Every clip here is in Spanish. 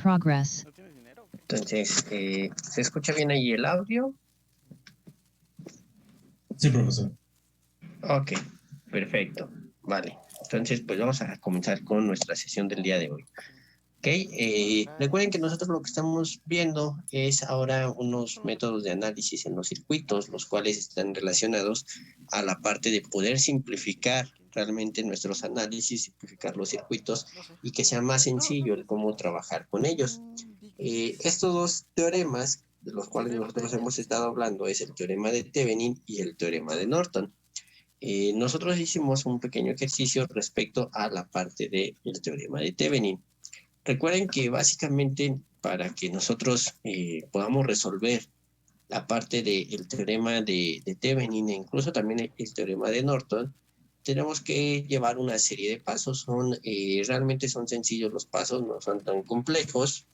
progress. Entonces, ¿se escucha bien ahí el audio? Sí, profesor. Ok, perfecto. Vale. Entonces, pues vamos a comenzar con nuestra sesión del día de hoy. Ok, recuerden que nosotros lo que estamos viendo es ahora unos métodos de análisis en los circuitos, los cuales están relacionados a la parte de poder simplificar realmente nuestros análisis, simplificar los circuitos y que sea más sencillo el cómo trabajar con ellos. Estos dos teoremas de los cuales nosotros hemos estado hablando es el teorema de Thevenin y el teorema de Norton. Nosotros hicimos un pequeño ejercicio respecto a la parte del teorema de Thevenin. Recuerden que básicamente para que nosotros podamos resolver la parte del teorema de Thevenin e incluso también el teorema de Norton, tenemos que llevar una serie de pasos. Realmente son sencillos los pasos, no son tan complejos.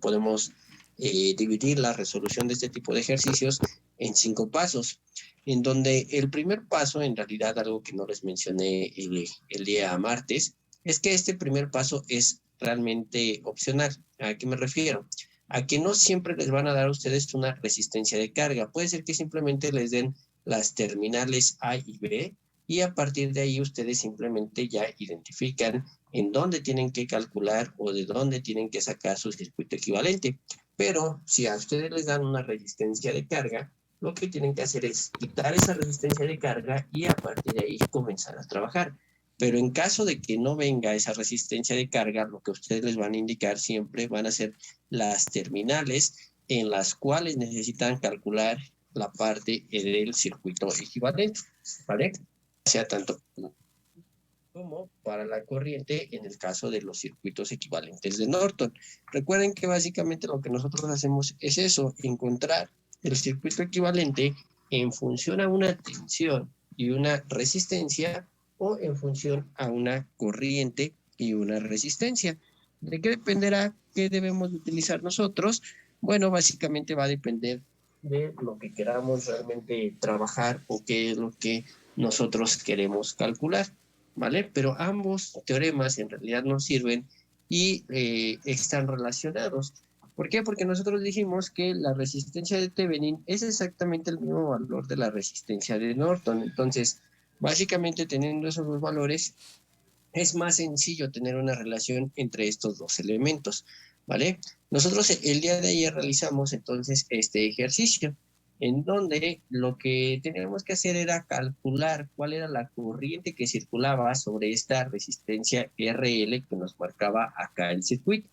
Podemos dividir la resolución de este tipo de ejercicios en 5 pasos, en donde el primer paso, en realidad algo que no les mencioné el día martes, es que este primer paso es realmente opcional. ¿A qué me refiero? A que no siempre les van a dar a ustedes una resistencia de carga. Puede ser que simplemente les den las terminales A y B y a partir de ahí ustedes simplemente ya identifican en dónde tienen que calcular o de dónde tienen que sacar su circuito equivalente. Pero si a ustedes les dan una resistencia de carga, lo que tienen que hacer es quitar esa resistencia de carga y a partir de ahí comenzar a trabajar. Pero en caso de que no venga esa resistencia de carga, lo que ustedes les van a indicar siempre van a ser las terminales en las cuales necesitan calcular la parte del circuito equivalente, ¿vale? Sea tanto como para la corriente en el caso de los circuitos equivalentes de Norton. Recuerden que básicamente lo que nosotros hacemos es eso, encontrar el circuito equivalente en función a una tensión y una resistencia o en función a una corriente y una resistencia. ¿De qué dependerá qué debemos utilizar nosotros? Bueno, básicamente va a depender de lo que queramos realmente trabajar o qué es lo que nosotros queremos calcular, ¿vale? Pero ambos teoremas en realidad nos sirven y están relacionados. ¿Por qué? Porque nosotros dijimos que la resistencia de Thevenin es exactamente el mismo valor de la resistencia de Norton. Entonces, básicamente teniendo esos dos valores, es más sencillo tener una relación entre estos dos elementos, ¿vale? Nosotros el día de ayer realizamos entonces este ejercicio, en donde lo que teníamos que hacer era calcular cuál era la corriente que circulaba sobre esta resistencia RL que nos marcaba acá el circuito,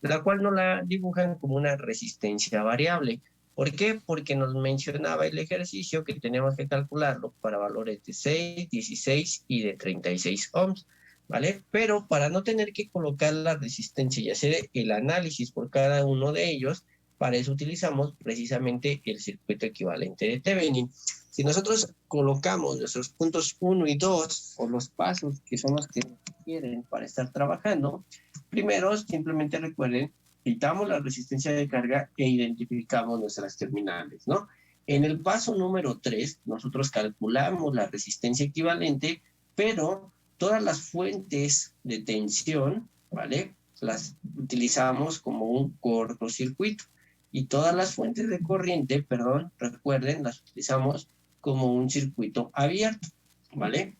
la cual no la dibujan como una resistencia variable. ¿Por qué? Porque nos mencionaba el ejercicio que teníamos que calcularlo para valores de 6, 16 y de 36 ohms, ¿vale? Pero para no tener que colocar la resistencia y hacer el análisis por cada uno de ellos, para eso utilizamos precisamente el circuito equivalente de Thevenin. Si nosotros colocamos nuestros puntos 1 y 2, o los pasos que son los que quieren para estar trabajando, primero simplemente recuerden, quitamos la resistencia de carga e identificamos nuestras terminales, ¿no? En el paso número 3, nosotros calculamos la resistencia equivalente, pero todas las fuentes de tensión, ¿vale? Las utilizamos como un cortocircuito. Y todas las fuentes de corriente, perdón, recuerden, las utilizamos como un circuito abierto, ¿vale?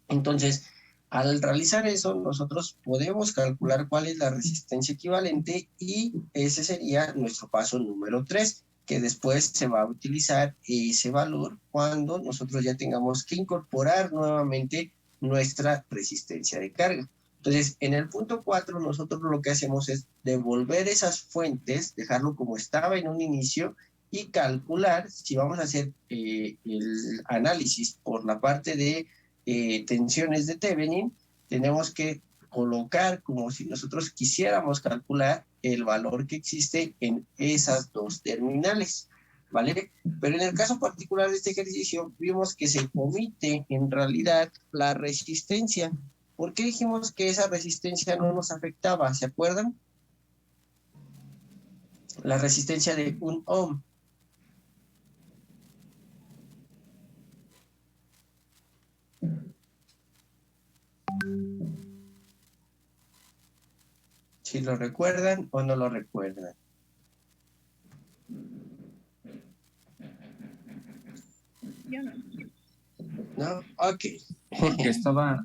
Entonces, al realizar eso, nosotros podemos calcular cuál es la resistencia equivalente y ese sería nuestro paso número 3, que después se va a utilizar ese valor cuando nosotros ya tengamos que incorporar nuevamente nuestra resistencia de carga. Entonces, en el punto 4, nosotros lo que hacemos es devolver esas fuentes, dejarlo como estaba en un inicio y calcular si vamos a hacer el análisis por la parte de tensiones de Thevenin, tenemos que colocar como si nosotros quisiéramos calcular el valor que existe en esas dos terminales, ¿vale? Pero en el caso particular de este ejercicio, vimos que se omite en realidad la resistencia. ¿Por qué dijimos que esa resistencia no nos afectaba? ¿Se acuerdan? La resistencia de 1 ohm. Si lo recuerdan o no lo recuerdan. Yo no. ¿No? Ok. Porque estaba...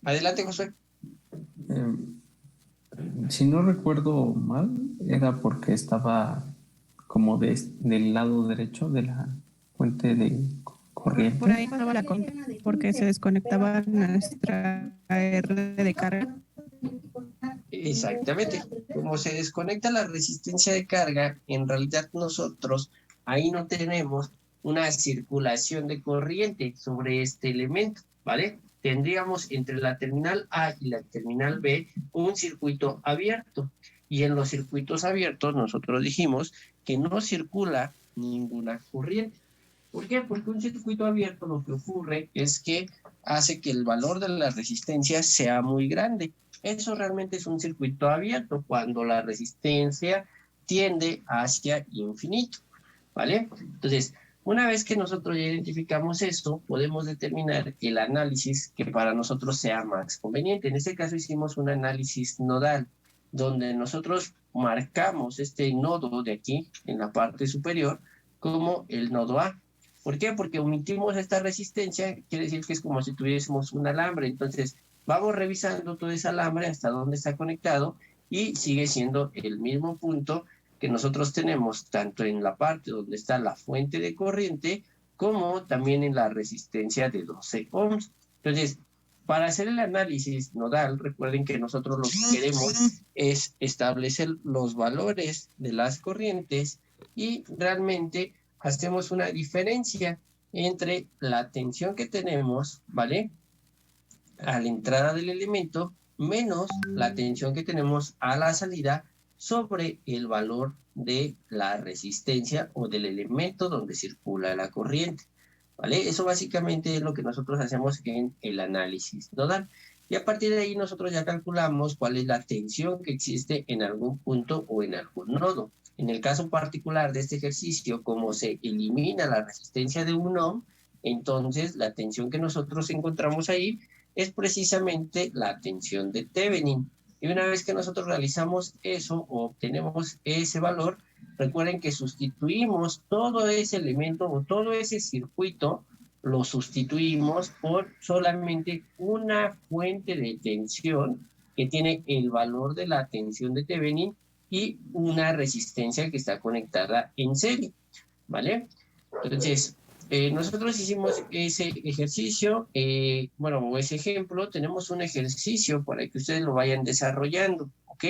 Adelante, Josué. Si no recuerdo mal, era porque estaba como del lado derecho de la fuente de corriente. Por ahí pasaba la porque se desconectaba nuestra red de carga. Exactamente. Como se desconecta la resistencia de carga, en realidad nosotros ahí no tenemos una circulación de corriente sobre este elemento, ¿vale? Tendríamos entre la terminal A y la terminal B un circuito abierto. Y en los circuitos abiertos nosotros dijimos que no circula ninguna corriente. ¿Por qué? Porque un circuito abierto lo que ocurre es que hace que el valor de la resistencia sea muy grande. Eso realmente es un circuito abierto cuando la resistencia tiende hacia infinito, ¿vale? Entonces, una vez que nosotros ya identificamos eso, podemos determinar el análisis que para nosotros sea más conveniente. En este caso hicimos un análisis nodal, donde nosotros marcamos este nodo de aquí, en la parte superior, como el nodo A. ¿Por qué? Porque omitimos esta resistencia, quiere decir que es como si tuviésemos un alambre. Entonces, vamos revisando todo ese alambre hasta dónde está conectado y sigue siendo el mismo punto que nosotros tenemos tanto en la parte donde está la fuente de corriente como también en la resistencia de 12 ohms. Entonces, para hacer el análisis nodal, recuerden que nosotros lo que queremos es establecer los valores de las corrientes y realmente hacemos una diferencia entre la tensión que tenemos, ¿vale? A la entrada del elemento menos la tensión que tenemos a la salida sobre el valor de la resistencia o del elemento donde circula la corriente, ¿vale? Eso básicamente es lo que nosotros hacemos en el análisis nodal. Y a partir de ahí nosotros ya calculamos cuál es la tensión que existe en algún punto o en algún nodo. En el caso particular de este ejercicio, como se elimina la resistencia de 1 ohm, entonces la tensión que nosotros encontramos ahí es precisamente la tensión de Thevenin. Y una vez que nosotros realizamos eso o obtenemos ese valor, recuerden que sustituimos todo ese elemento o todo ese circuito, lo sustituimos por solamente una fuente de tensión que tiene el valor de la tensión de Thevenin y una resistencia que está conectada en serie, ¿vale? Entonces, nosotros hicimos ese ejercicio, bueno, ese ejemplo, tenemos un ejercicio para que ustedes lo vayan desarrollando, ¿ok?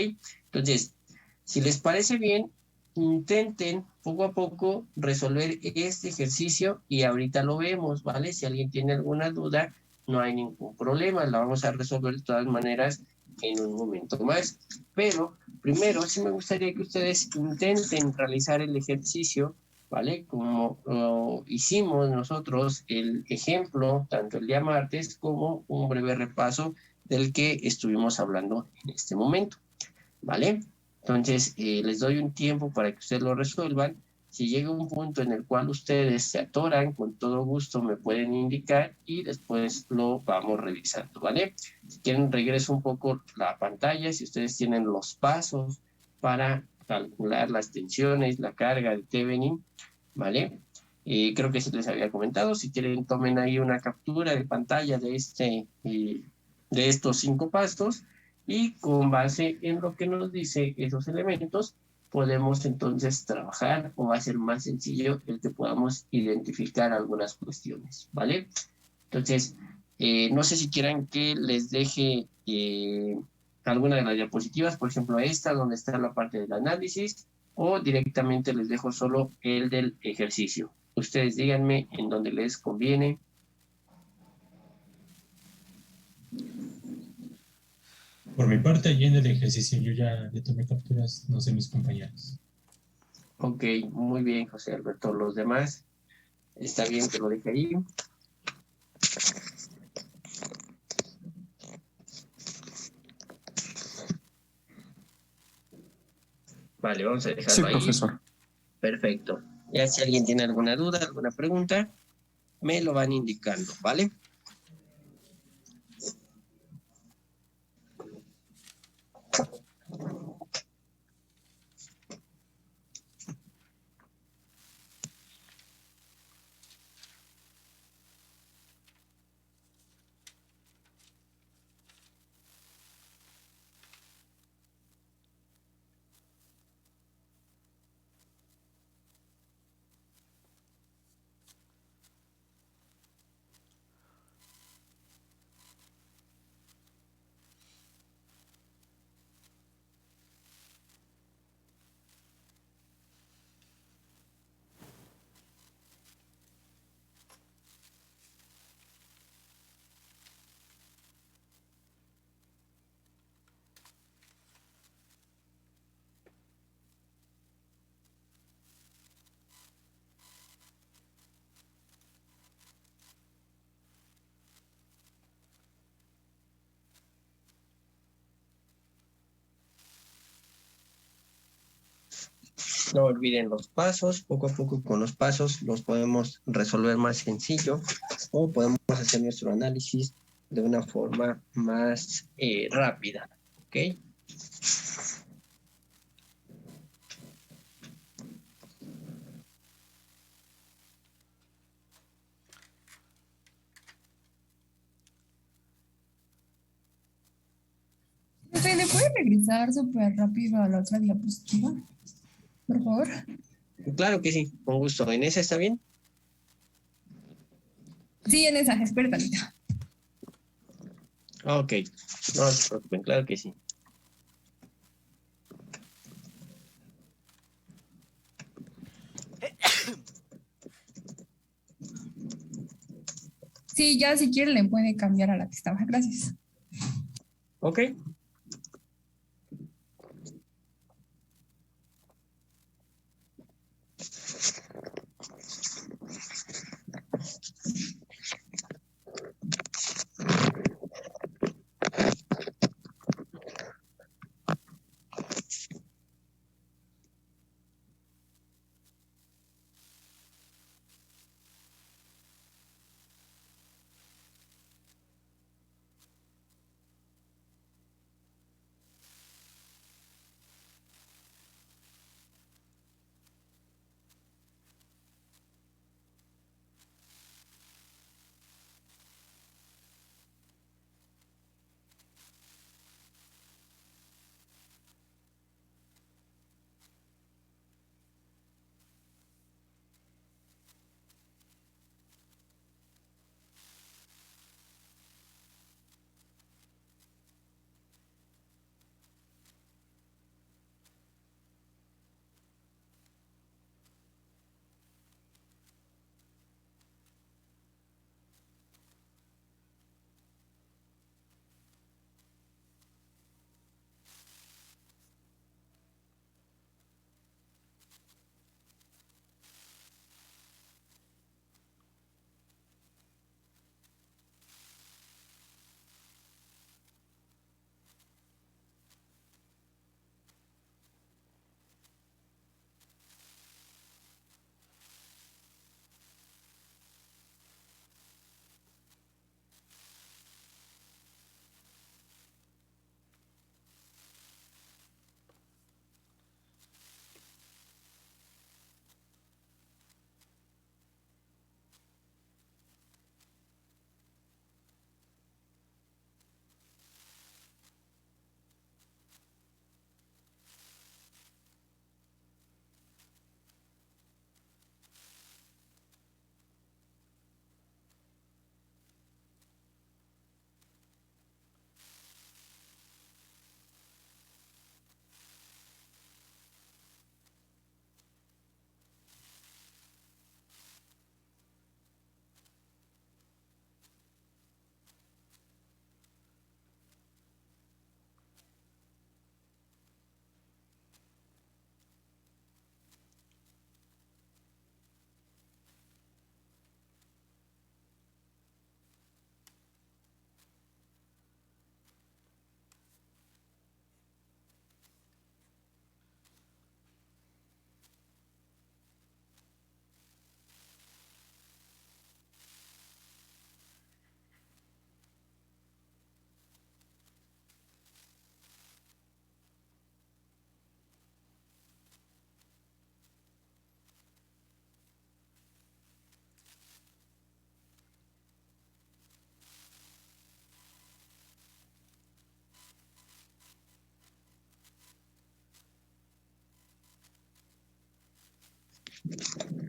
Entonces, si les parece bien, intenten poco a poco resolver este ejercicio y ahorita lo vemos, ¿vale? Si alguien tiene alguna duda, no hay ningún problema, la vamos a resolver de todas maneras en un momento más. Pero primero sí me gustaría que ustedes intenten realizar el ejercicio, ¿vale? Como lo hicimos nosotros el ejemplo, tanto el día martes como un breve repaso del que estuvimos hablando en este momento, ¿vale? Entonces, les doy un tiempo para que ustedes lo resuelvan. Si llega un punto en el cual ustedes se atoran, con todo gusto me pueden indicar y después lo vamos revisando, ¿vale? Si quieren, regreso un poco la pantalla, si ustedes tienen los pasos para calcular las tensiones, la carga de Thevenin, ¿vale? Creo que sí les había comentado, si quieren tomen ahí una captura de pantalla de estos 5 pasos y con base en lo que nos dice esos elementos, podemos entonces trabajar o va a ser más sencillo el que podamos identificar algunas cuestiones, ¿vale? Entonces, no sé si quieran que les deje alguna de las diapositivas, por ejemplo esta, donde está la parte del análisis, o directamente les dejo solo el del ejercicio. Ustedes díganme en dónde les conviene. Por mi parte, allí en el ejercicio yo ya le tomé capturas, no sé mis compañeros. Ok, muy bien, José Alberto. Los demás, está bien que lo deje ahí. Vale, vamos a dejarlo ahí. Profesor. Perfecto. Ya si alguien tiene alguna duda, alguna pregunta, me lo van indicando, ¿vale? No olviden los pasos, poco a poco con los pasos los podemos resolver más sencillo o podemos hacer nuestro análisis de una forma más rápida, ¿ok? Profe, ¿le puede regresar súper rápido a la otra diapositiva? Por favor. Claro que sí, con gusto. ¿En esa está bien? Sí, en esa, espera tantito. Ok, no se preocupen, claro que sí. Sí, ya si quiere le puede cambiar a la que estaba. Gracias. Ok.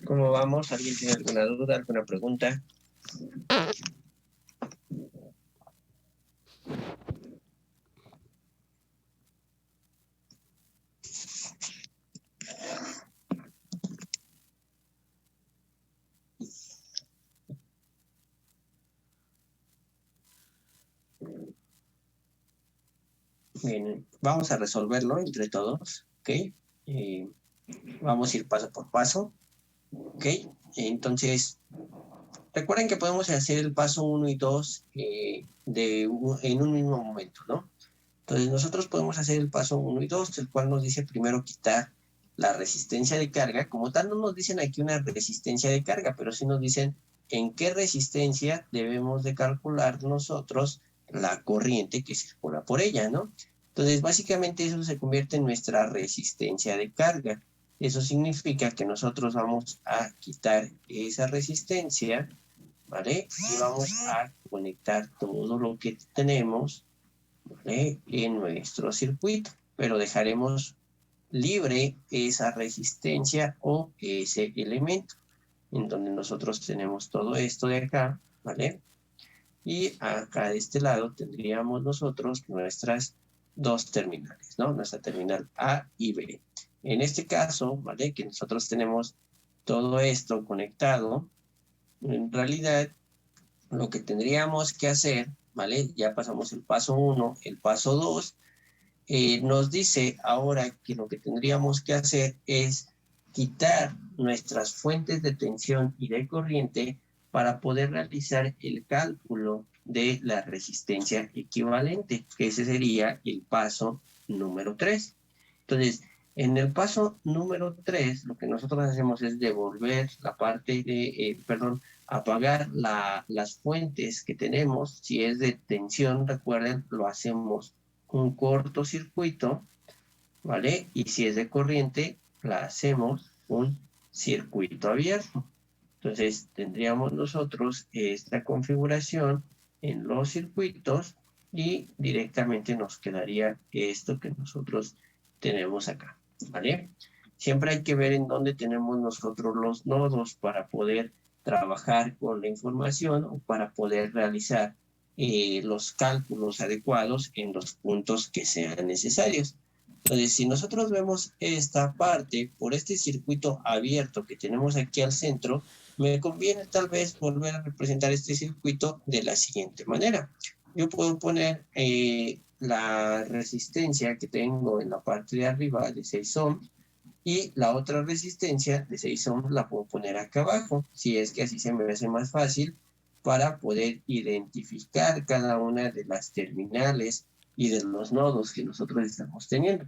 ¿Cómo vamos? ¿Alguien tiene alguna duda, alguna pregunta? Bien, vamos a resolverlo entre todos, ¿ok? Vamos a ir paso por paso, ¿ok? Entonces, recuerden que podemos hacer el paso 1 y 2 en un mismo momento, ¿no? Entonces, nosotros podemos hacer el paso 1 y 2, el cual nos dice primero quitar la resistencia de carga. Como tal, no nos dicen aquí una resistencia de carga, pero sí nos dicen en qué resistencia debemos de calcular nosotros la corriente que circula por ella, ¿no? Entonces, básicamente eso se convierte en nuestra resistencia de carga. Eso significa que nosotros vamos a quitar esa resistencia, ¿vale? Y vamos a conectar todo lo que tenemos, ¿vale?, en nuestro circuito, pero dejaremos libre esa resistencia o ese elemento, en donde nosotros tenemos todo esto de acá, ¿vale? Y acá de este lado tendríamos nosotros nuestras dos terminales, ¿no? Nuestra terminal A y B. En este caso, ¿vale?, que nosotros tenemos todo esto conectado, en realidad lo que tendríamos que hacer, ¿vale? Ya pasamos el paso 1, el paso 2, nos dice ahora que lo que tendríamos que hacer es quitar nuestras fuentes de tensión y de corriente para poder realizar el cálculo de la resistencia equivalente, que ese sería el paso número 3. Entonces, en el paso número 3, lo que nosotros hacemos es devolver la parte de, apagar las fuentes que tenemos. Si es de tensión, recuerden, lo hacemos un cortocircuito, ¿vale? Y si es de corriente, la hacemos un circuito abierto. Entonces, tendríamos nosotros esta configuración en los circuitos y directamente nos quedaría esto que nosotros tenemos acá, ¿vale? Siempre hay que ver en dónde tenemos nosotros los nodos para poder trabajar con la información o para poder realizar los cálculos adecuados en los puntos que sean necesarios. Entonces, si nosotros vemos esta parte, por este circuito abierto que tenemos aquí al centro, me conviene tal vez volver a representar este circuito de la siguiente manera. Yo puedo poner la resistencia que tengo en la parte de arriba de 6 ohms y la otra resistencia de 6 ohms la puedo poner acá abajo, si es que así se me hace más fácil para poder identificar cada una de las terminales y de los nodos que nosotros estamos teniendo.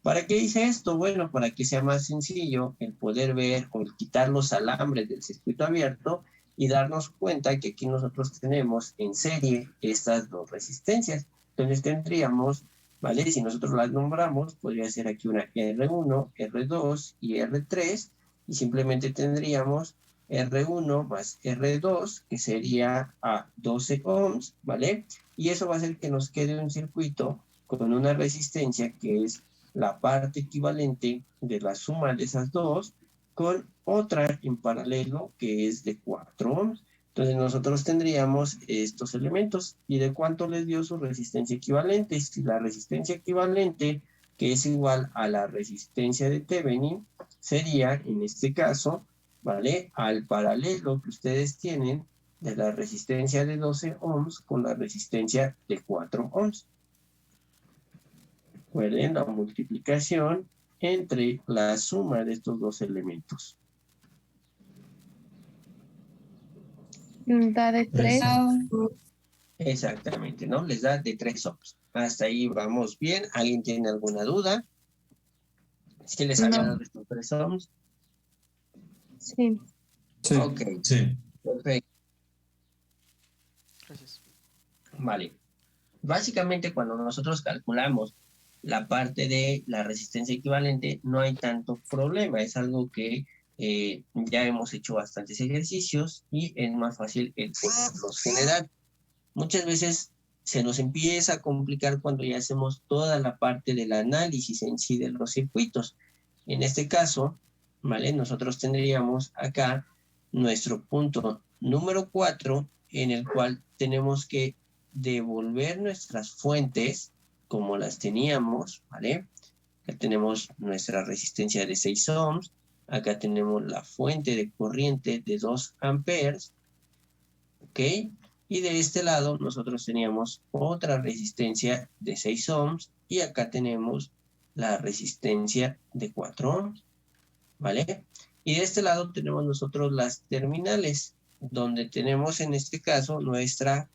¿Para qué hice esto? Bueno, para que sea más sencillo el poder ver o quitar los alambres del circuito abierto y darnos cuenta que aquí nosotros tenemos en serie estas dos resistencias. Entonces tendríamos, ¿vale? Si nosotros las nombramos, podría ser aquí una R1, R2 y R3, y simplemente tendríamos R1 más R2, que sería a 12 ohms, ¿vale? Y eso va a hacer que nos quede un circuito con una resistencia que es la parte equivalente de la suma de esas dos, con otra en paralelo que es de 4 ohms. Entonces nosotros tendríamos estos elementos. ¿Y de cuánto les dio su resistencia equivalente? Si la resistencia equivalente, que es igual a la resistencia de Thevenin, sería en este caso, ¿vale?, al paralelo que ustedes tienen de la resistencia de 12 ohms con la resistencia de 4 ohms. Recuerden la multiplicación entre la suma de estos dos elementos. Da de 3. Exactamente, ¿no? Les da de 3 ohms. Hasta ahí vamos bien. ¿Alguien tiene alguna duda? ¿Sí les había dado estos 3 ohms? Sí. Sí. Ok, Sí. perfecto. Gracias. Vale. Básicamente, cuando nosotros calculamos la parte de la resistencia equivalente, no hay tanto problema. Es algo que ya hemos hecho bastantes ejercicios y es más fácil el poderlos generar. Muchas veces se nos empieza a complicar cuando ya hacemos toda la parte del análisis en sí de los circuitos. En este caso, ¿vale?, nosotros tendríamos acá nuestro punto número 4, en el cual tenemos que devolver nuestras fuentes como las teníamos, ¿vale? Acá tenemos nuestra resistencia de 6 ohms, acá tenemos la fuente de corriente de 2 amperes, ¿ok? Y de este lado nosotros teníamos otra resistencia de 6 ohms y acá tenemos la resistencia de 4 ohms, ¿vale? Y de este lado tenemos nosotros las terminales, donde tenemos en este caso nuestra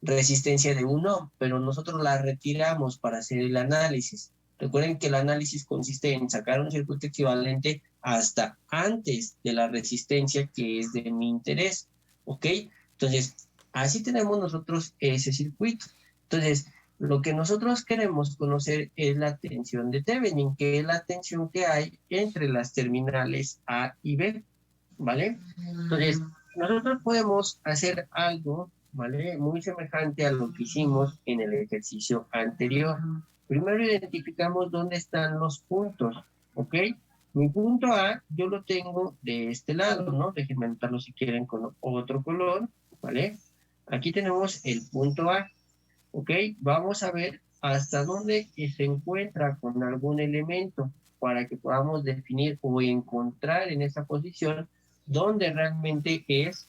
resistencia de 1 ohm, pero nosotros la retiramos para hacer el análisis. Recuerden que el análisis consiste en sacar un circuito equivalente hasta antes de la resistencia que es de mi interés, ¿ok? Entonces, así tenemos nosotros ese circuito. Entonces, lo que nosotros queremos conocer es la tensión de Thevenin, que es la tensión que hay entre las terminales A y B, ¿vale? Entonces, nosotros podemos hacer algo, ¿vale? Muy semejante a lo que hicimos en el ejercicio anterior. Primero identificamos dónde están los puntos, ¿ok? Mi punto A, yo lo tengo de este lado, ¿no? Déjenme anotarlo si quieren con otro color, ¿vale? Aquí tenemos el punto A, ¿ok? Vamos a ver hasta dónde se encuentra con algún elemento para que podamos definir o encontrar en esa posición dónde realmente es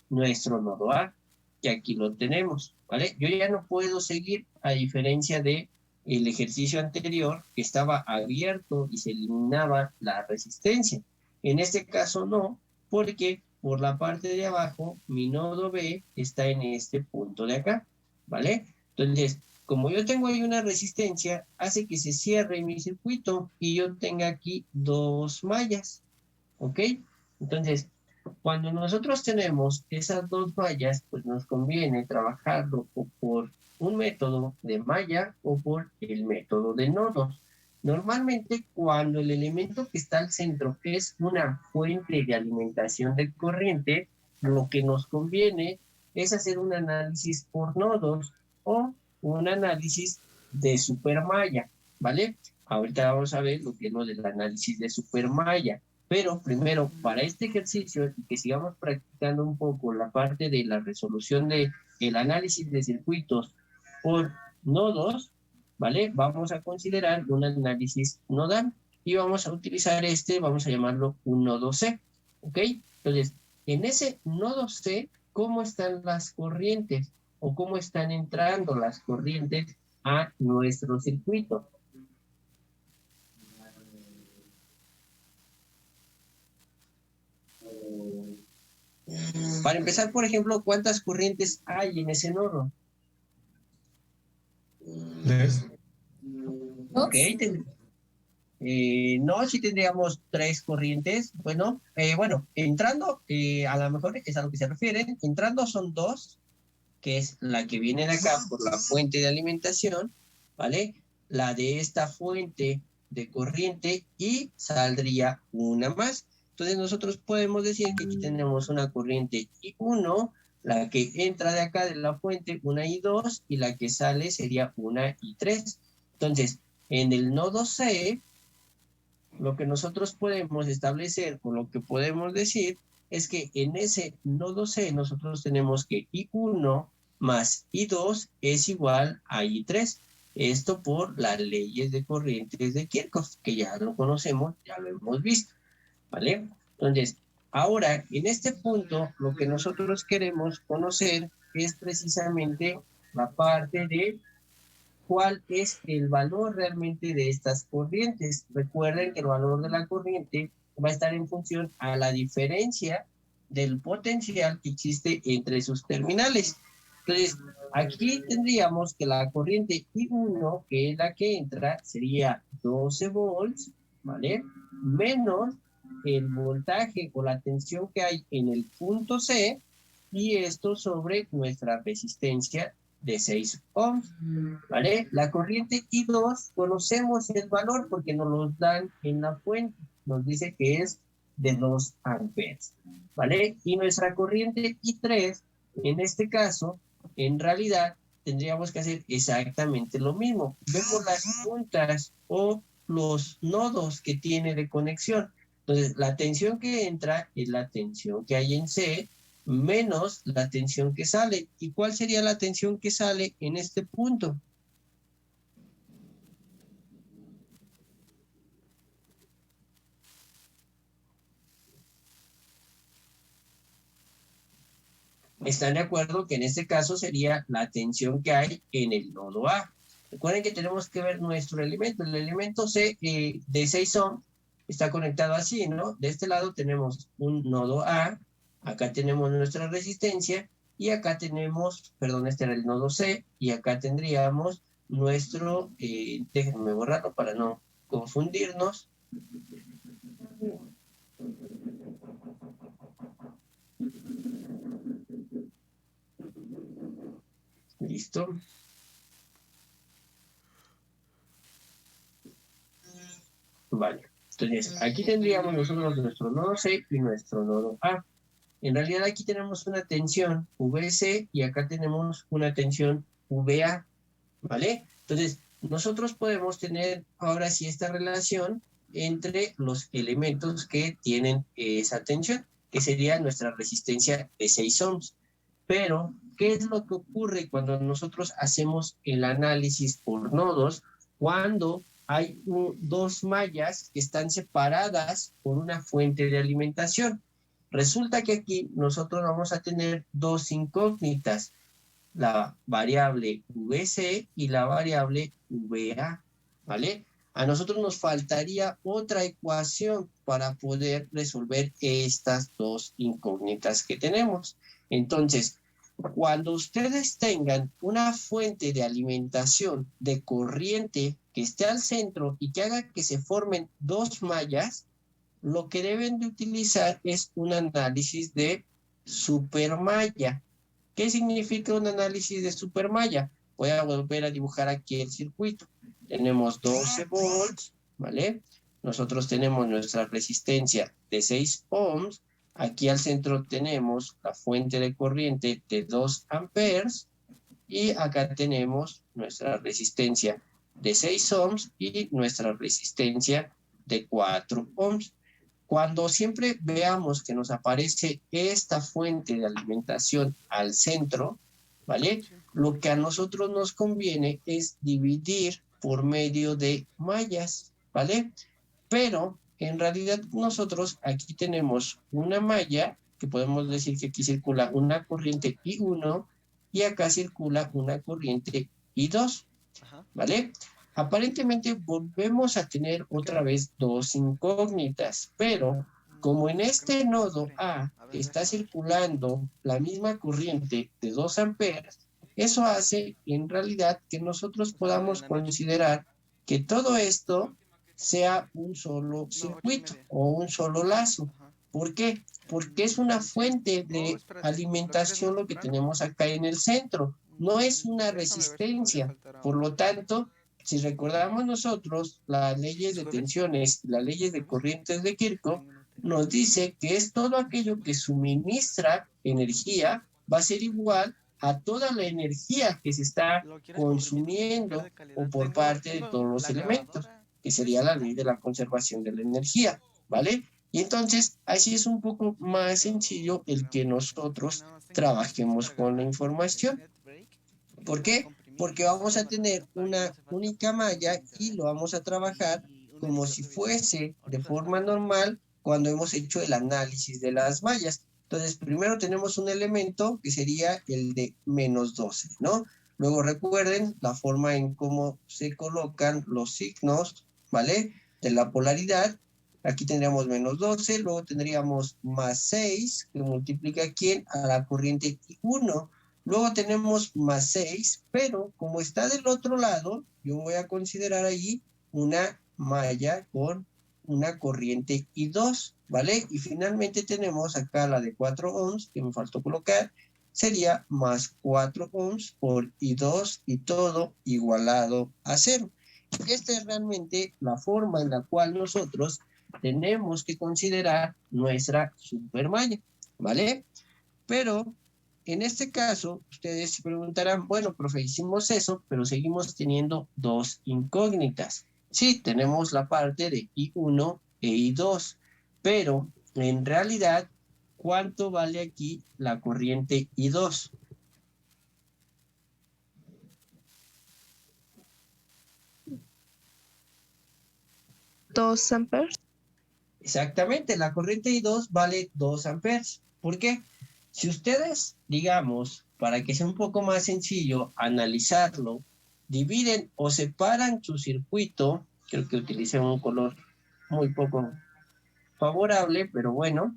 nuestro nodo A, que aquí lo tenemos, ¿vale? Yo ya no puedo seguir, a diferencia de el ejercicio anterior, que estaba abierto y se eliminaba la resistencia. En este caso no, porque por la parte de abajo, mi nodo B está en este punto de acá, ¿vale? Entonces, como yo tengo ahí una resistencia, hace que se cierre mi circuito y yo tenga aquí dos mallas, ¿ok? Entonces, cuando nosotros tenemos esas dos mallas, pues nos conviene trabajarlo o por un método de malla o por el método de nodos. Normalmente, cuando el elemento que está al centro es una fuente de alimentación de corriente, lo que nos conviene es hacer un análisis por nodos o un análisis de supermalla, ¿vale? Ahorita vamos a ver lo que es lo del análisis de supermalla. Pero primero, para este ejercicio, y que sigamos practicando un poco la parte de la resolución del análisis de circuitos por nodos, ¿vale? Vamos a considerar un análisis nodal y vamos a utilizar vamos a llamarlo un nodo C, ¿ok? Entonces, en ese nodo C, ¿cómo están las corrientes o cómo están entrando las corrientes a nuestro circuito? Para empezar, por ejemplo, ¿cuántas corrientes hay en ese nodo? 3. Ok, no, si tendríamos 3 corrientes. Bueno, entrando, a lo mejor es a lo que se refieren. Entrando son 2, que es la que viene de acá por la fuente de alimentación, ¿vale? La de esta fuente de corriente y saldría una más. Entonces nosotros podemos decir que aquí tenemos una corriente I1, la que entra de acá de la fuente, una I2, y la que sale sería una I3. Entonces, en el nodo C, lo que nosotros podemos establecer o lo que podemos decir es que en ese nodo C nosotros tenemos que I1 más I2 es igual a I3. Esto por las leyes de corrientes de Kirchhoff, que ya lo conocemos, ya lo hemos visto, ¿vale? Entonces, ahora, en este punto, lo que nosotros queremos conocer es precisamente la parte de cuál es el valor realmente de estas corrientes. Recuerden que el valor de la corriente va a estar en función a la diferencia del potencial que existe entre sus terminales. Entonces, aquí tendríamos que la corriente I1, que es la que entra, sería 12 volts, ¿vale? Menos el voltaje o la tensión que hay en el punto C, y esto sobre nuestra resistencia de 6 ohms, ¿vale? La corriente I2, conocemos el valor porque nos lo dan en la fuente, nos dice que es de 2 amperes, ¿vale? Y nuestra corriente I3, en este caso, en realidad, tendríamos que hacer exactamente lo mismo. Vemos las puntas o los nodos que tiene de conexión. Entonces, la tensión que entra es la tensión que hay en C, menos la tensión que sale. ¿Y cuál sería la tensión que sale en este punto? ¿Están de acuerdo que en este caso sería la tensión que hay en el nodo A? Recuerden que tenemos que ver nuestro elemento. El elemento C de 6 ohms está conectado así, ¿no? De este lado tenemos un nodo A, acá tenemos nuestra resistencia y acá tenemos, perdón, este era el nodo C, y acá tendríamos nuestro, déjenme borrarlo para no confundirnos. Listo. Vale. Entonces, aquí tendríamos nosotros nuestro nodo C y nuestro nodo A. En realidad aquí tenemos una tensión VC y acá tenemos una tensión VA, ¿vale? Entonces, nosotros podemos tener ahora sí esta relación entre los elementos que tienen esa tensión, que sería nuestra resistencia de 6 ohms. Pero, ¿qué es lo que ocurre cuando nosotros hacemos el análisis por nodos? Cuando hay dos mallas que están separadas por una fuente de alimentación. Resulta que aquí nosotros vamos a tener dos incógnitas, la variable VC y la variable VA, ¿vale? A nosotros nos faltaría otra ecuación para poder resolver estas dos incógnitas que tenemos. Entonces, cuando ustedes tengan una fuente de alimentación de corriente que esté al centro y que haga que se formen dos mallas, lo que deben de utilizar es un análisis de supermalla. ¿Qué significa un análisis de supermalla? Voy a volver a dibujar aquí el circuito. Tenemos 12 volts, ¿vale? Nosotros tenemos nuestra resistencia de 6 ohms. Aquí al centro tenemos la fuente de corriente de 2 amperes. Y acá tenemos nuestra resistencia de 6 ohms y nuestra resistencia de 4 ohms. Cuando siempre veamos que nos aparece esta fuente de alimentación al centro, ¿vale? Lo que a nosotros nos conviene es dividir por medio de mallas, ¿vale? Pero en realidad nosotros aquí tenemos una malla, que podemos decir que aquí circula una corriente I1 y acá circula una corriente I2, ¿vale? Aparentemente volvemos a tener otra vez dos incógnitas, pero como en este nodo A está circulando la misma corriente de 2 amperes, eso hace en realidad que nosotros podamos considerar que todo esto sea un solo circuito o un solo lazo. ¿Por qué? Porque es una fuente de alimentación lo que tenemos acá en el centro, no es una resistencia. Por lo tanto, si recordamos nosotros las leyes de tensiones y las leyes de corrientes de Kirchhoff, nos dice que es todo aquello que suministra energía va a ser igual a toda la energía que se está consumiendo o por parte de todos los elementos, que sería la ley de la conservación de la energía, ¿vale? Y entonces, así es un poco más sencillo el que nosotros trabajemos con la información. ¿Por qué? Porque vamos a tener una única malla y lo vamos a trabajar como si fuese de forma normal cuando hemos hecho el análisis de las mallas. Entonces, primero tenemos un elemento que sería el de menos 12, ¿no? Luego recuerden la forma en cómo se colocan los signos, ¿vale? De la polaridad. Aquí tendríamos menos 12, luego tendríamos más 6, que multiplica aquí a la corriente I1. Luego tenemos más 6, pero como está del otro lado, yo voy a considerar ahí una malla con una corriente I2, ¿vale? Y finalmente tenemos acá la de 4 ohms, que me faltó colocar, sería más 4 ohms por I2 y todo igualado a 0. Esta es realmente la forma en la cual nosotros tenemos que considerar nuestra supermalla, ¿vale? Pero en este caso, ustedes se preguntarán, bueno, profe, hicimos eso, pero seguimos teniendo dos incógnitas. Sí, tenemos la parte de I1 e I2, pero en realidad, ¿cuánto vale aquí la corriente I2? ¿2 amperes? Exactamente, la corriente I2 vale 2 amperes. ¿Por qué? Si ustedes, digamos, para que sea un poco más sencillo analizarlo, dividen o separan su circuito, creo que utilicé un color muy poco favorable, pero bueno,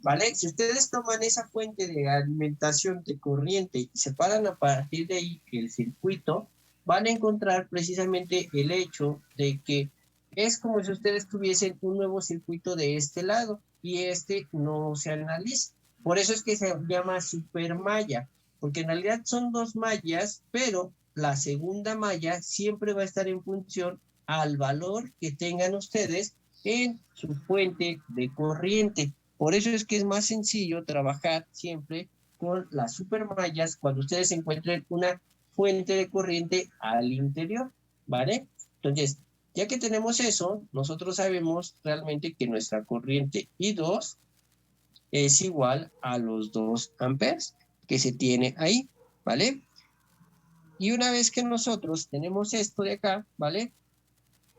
¿vale? Si ustedes toman esa fuente de alimentación de corriente y separan a partir de ahí el circuito, van a encontrar precisamente el hecho de que es como si ustedes tuviesen un nuevo circuito de este lado y este no se analiza. Por eso es que se llama supermalla, porque en realidad son dos mallas, pero la segunda malla siempre va a estar en función al valor que tengan ustedes en su fuente de corriente. Por eso es que es más sencillo trabajar siempre con las supermallas cuando ustedes encuentren una fuente de corriente al interior, ¿vale? Entonces, ya que tenemos eso, nosotros sabemos realmente que nuestra corriente I2 es igual a los 2 amperes que se tiene ahí, ¿vale? Y una vez que nosotros tenemos esto de acá, ¿vale?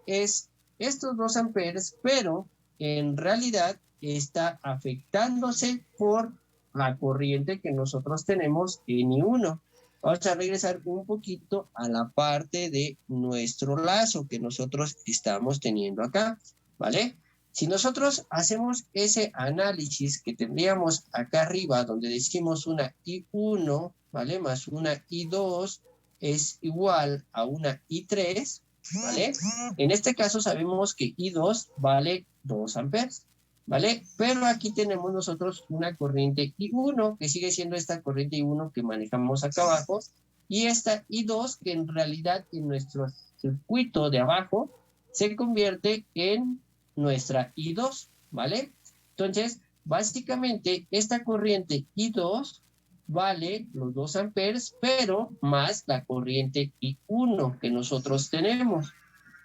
Es estos 2 amperes, pero en realidad está afectándose por la corriente que nosotros tenemos en I1. Vamos a regresar un poquito a la parte de nuestro lazo que nosotros estamos teniendo acá, ¿vale? Si nosotros hacemos ese análisis que tendríamos acá arriba, donde decimos una I1, ¿vale? Más una I2 es igual a una I3, ¿vale? En este caso sabemos que I2 vale 2 amperes, ¿vale? Pero aquí tenemos nosotros una corriente I1, que sigue siendo esta corriente I1 que manejamos acá abajo, y esta I2 que en realidad en nuestro circuito de abajo se convierte en nuestra I2, ¿vale? Entonces, básicamente esta corriente I2 vale los 2 amperes, pero más la corriente I1 que nosotros tenemos,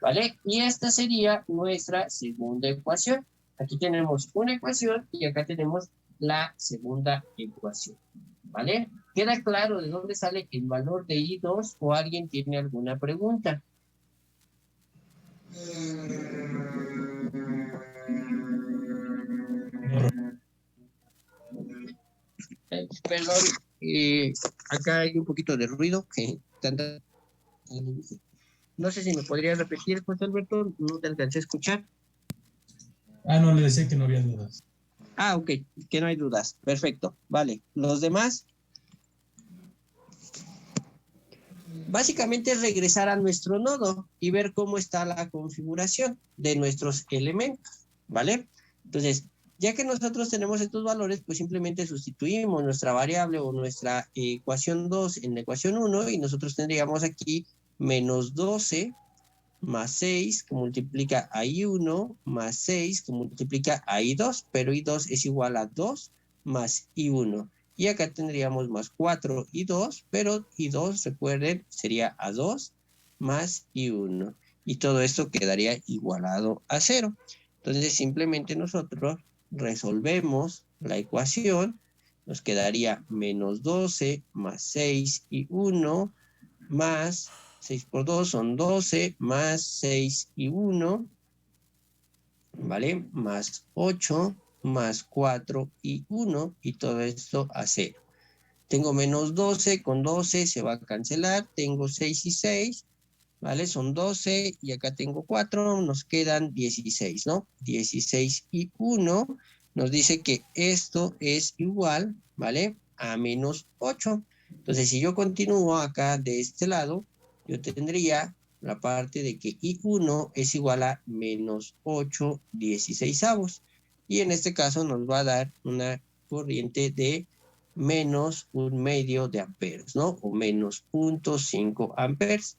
¿vale? Y esta sería nuestra segunda ecuación. Aquí tenemos una ecuación y acá tenemos la segunda ecuación, ¿vale? ¿Queda claro de dónde sale el valor de I2 o alguien tiene alguna pregunta? Perdón, acá hay un poquito de ruido. No sé si me podrías repetir, José Alberto, no te alcancé a escuchar. No, le decía que no había dudas. Ok, que no hay dudas. Perfecto, vale. ¿Los demás? Básicamente es regresar a nuestro nodo y ver cómo está la configuración de nuestros elementos, ¿vale? Entonces, ya que nosotros tenemos estos valores, pues simplemente sustituimos nuestra variable o nuestra ecuación 2 en la ecuación 1 y nosotros tendríamos aquí menos 12 más 6 que multiplica a I1 más 6 que multiplica a I2, pero I2 es igual a 2 más I1. Y acá tendríamos más 4 I2, pero I2, recuerden, sería a 2 más I1. Y todo esto quedaría igualado a 0. Entonces simplemente nosotros resolvemos la ecuación. Nos quedaría menos 12 más 6 I1 más 6 por 2 son 12 más 6 y 1, ¿vale? Más 8 más 4 y 1 y todo esto a 0. Tengo menos 12, con 12 se va a cancelar, tengo 6 y 6, ¿vale? Son 12 y acá tengo 4, nos quedan 16, ¿no? 16 y 1 nos dice que esto es igual, ¿vale? A menos 8. Entonces, si yo continúo acá de este lado, yo tendría la parte de que I1 es igual a menos 8 16avos. Y en este caso nos va a dar una corriente de menos 1/2 de amperes, ¿no? O menos 0.5 amperes.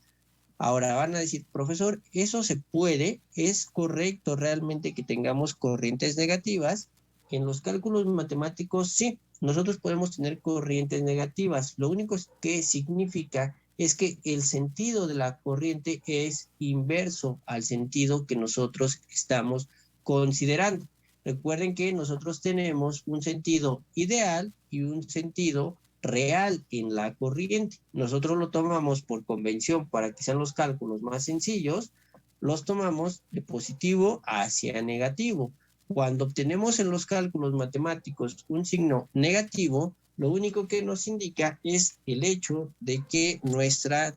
Ahora van a decir, profesor, ¿eso se puede? ¿Es correcto realmente que tengamos corrientes negativas? En los cálculos matemáticos, sí, nosotros podemos tener corrientes negativas. Lo único que significa es que el sentido de la corriente es inverso al sentido que nosotros estamos considerando. Recuerden que nosotros tenemos un sentido ideal y un sentido real en la corriente. Nosotros lo tomamos por convención para que sean los cálculos más sencillos, los tomamos de positivo hacia negativo. Cuando obtenemos en los cálculos matemáticos un signo negativo, lo único que nos indica es el hecho de que nuestra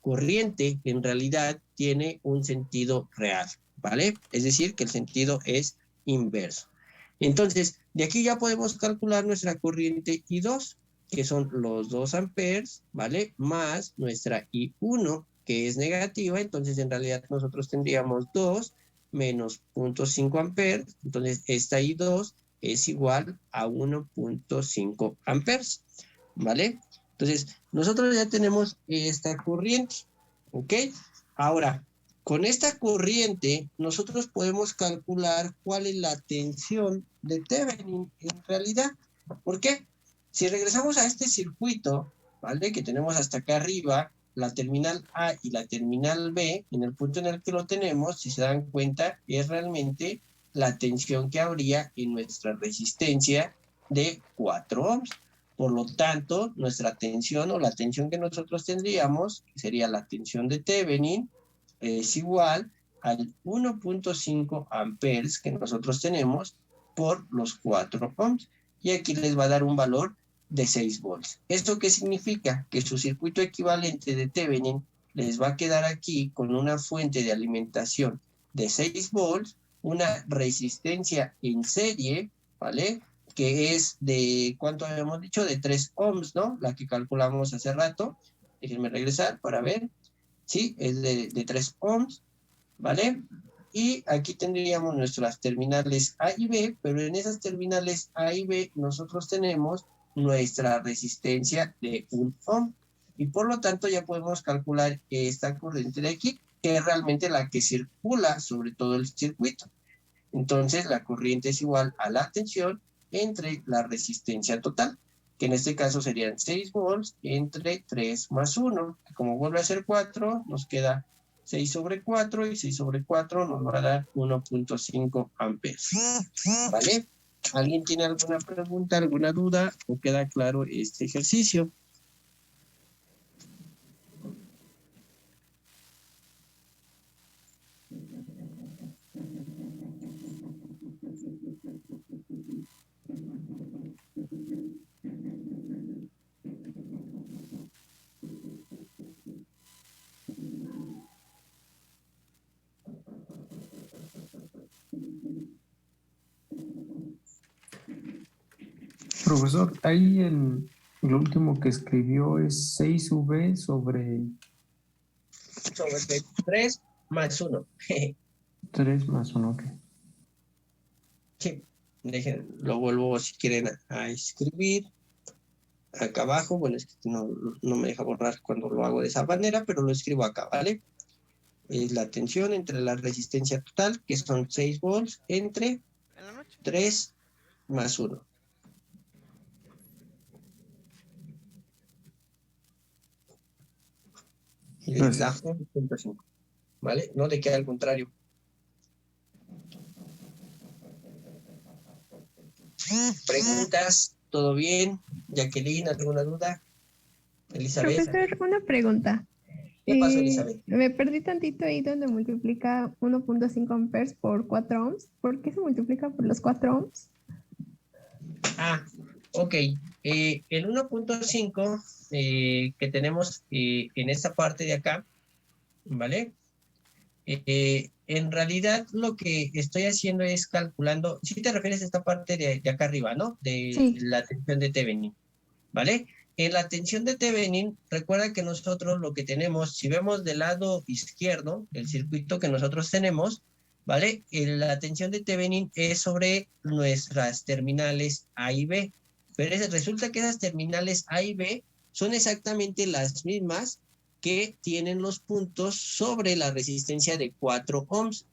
corriente en realidad tiene un sentido real, ¿vale? Es decir, que el sentido es inverso. Entonces, de aquí ya podemos calcular nuestra corriente I2. que son los 2 amperes, ¿vale? Más nuestra I1, que es negativa, entonces en realidad nosotros tendríamos 2 menos 0.5 amperes, entonces esta I2 es igual a 1.5 amperes, ¿vale? Entonces, nosotros ya tenemos esta corriente, ¿ok? Ahora, con esta corriente, nosotros podemos calcular cuál es la tensión de Thevenin en realidad. ¿Por qué? Si regresamos a este circuito, ¿vale? Que tenemos hasta acá arriba, la terminal A y la terminal B, en el punto en el que lo tenemos, si se dan cuenta, es realmente la tensión que habría en nuestra resistencia de 4 ohms. Por lo tanto, nuestra tensión o la tensión que nosotros tendríamos, que sería la tensión de Thevenin, es igual al 1.5 amperes que nosotros tenemos por los 4 ohms. Y aquí les va a dar un valor de 6 volts. ¿Esto qué significa? Que su circuito equivalente de Thevenin les va a quedar aquí con una fuente de alimentación de 6 volts, una resistencia en serie, ¿vale? Que es de, ¿cuánto habíamos dicho? De 3 ohms, ¿no? La que calculamos hace rato. Déjenme regresar para ver. Sí, es de 3 ohms, ¿vale? Y aquí tendríamos nuestras terminales A y B, pero en esas terminales A y B nosotros tenemos nuestra resistencia de 1 ohm. Y por lo tanto ya podemos calcular esta corriente de aquí, que es realmente la que circula sobre todo el circuito. Entonces la corriente es igual a la tensión entre la resistencia total, que en este caso serían 6 volts entre 3 más 1, que como vuelve a ser 4, nos queda 6 sobre 4 y 6 sobre 4 nos va a dar 1.5 amperes. ¿Vale? ¿Alguien tiene alguna pregunta, alguna duda o queda claro este ejercicio? Profesor, ahí en lo último que escribió es 6V sobre Sobre 3 más 1. 3 más 1, ok. Sí, lo vuelvo si quieren a escribir. Acá abajo, bueno, es que no me deja borrar cuando lo hago de esa manera, pero lo escribo acá, ¿vale? Es la tensión entre la resistencia total, que son 6 volts, entre 3 más 1. Y les da 1.5, ¿vale? No de que al contrario. ¿Preguntas? ¿Todo bien? Jacqueline, ¿alguna duda? Elizabeth. Profesor, una pregunta. ¿Qué pasó, Elizabeth? Me perdí tantito ahí donde multiplica 1.5 amperes por 4 ohms. ¿Por qué se multiplica por los 4 ohms? Ah, ok. El 1.5 que tenemos en esta parte de acá, ¿vale? En realidad lo que estoy haciendo es calculando, si te refieres a esta parte de acá arriba, ¿no? De Sí. la tensión de Thevenin, ¿vale? En la tensión de Thevenin, recuerda que nosotros lo que tenemos, si vemos del lado izquierdo, el circuito que nosotros tenemos, ¿vale? La tensión de Thevenin es sobre nuestras terminales A y B, pero resulta que esas terminales A y B son exactamente las mismas que tienen los puntos sobre la resistencia de 4 ohms,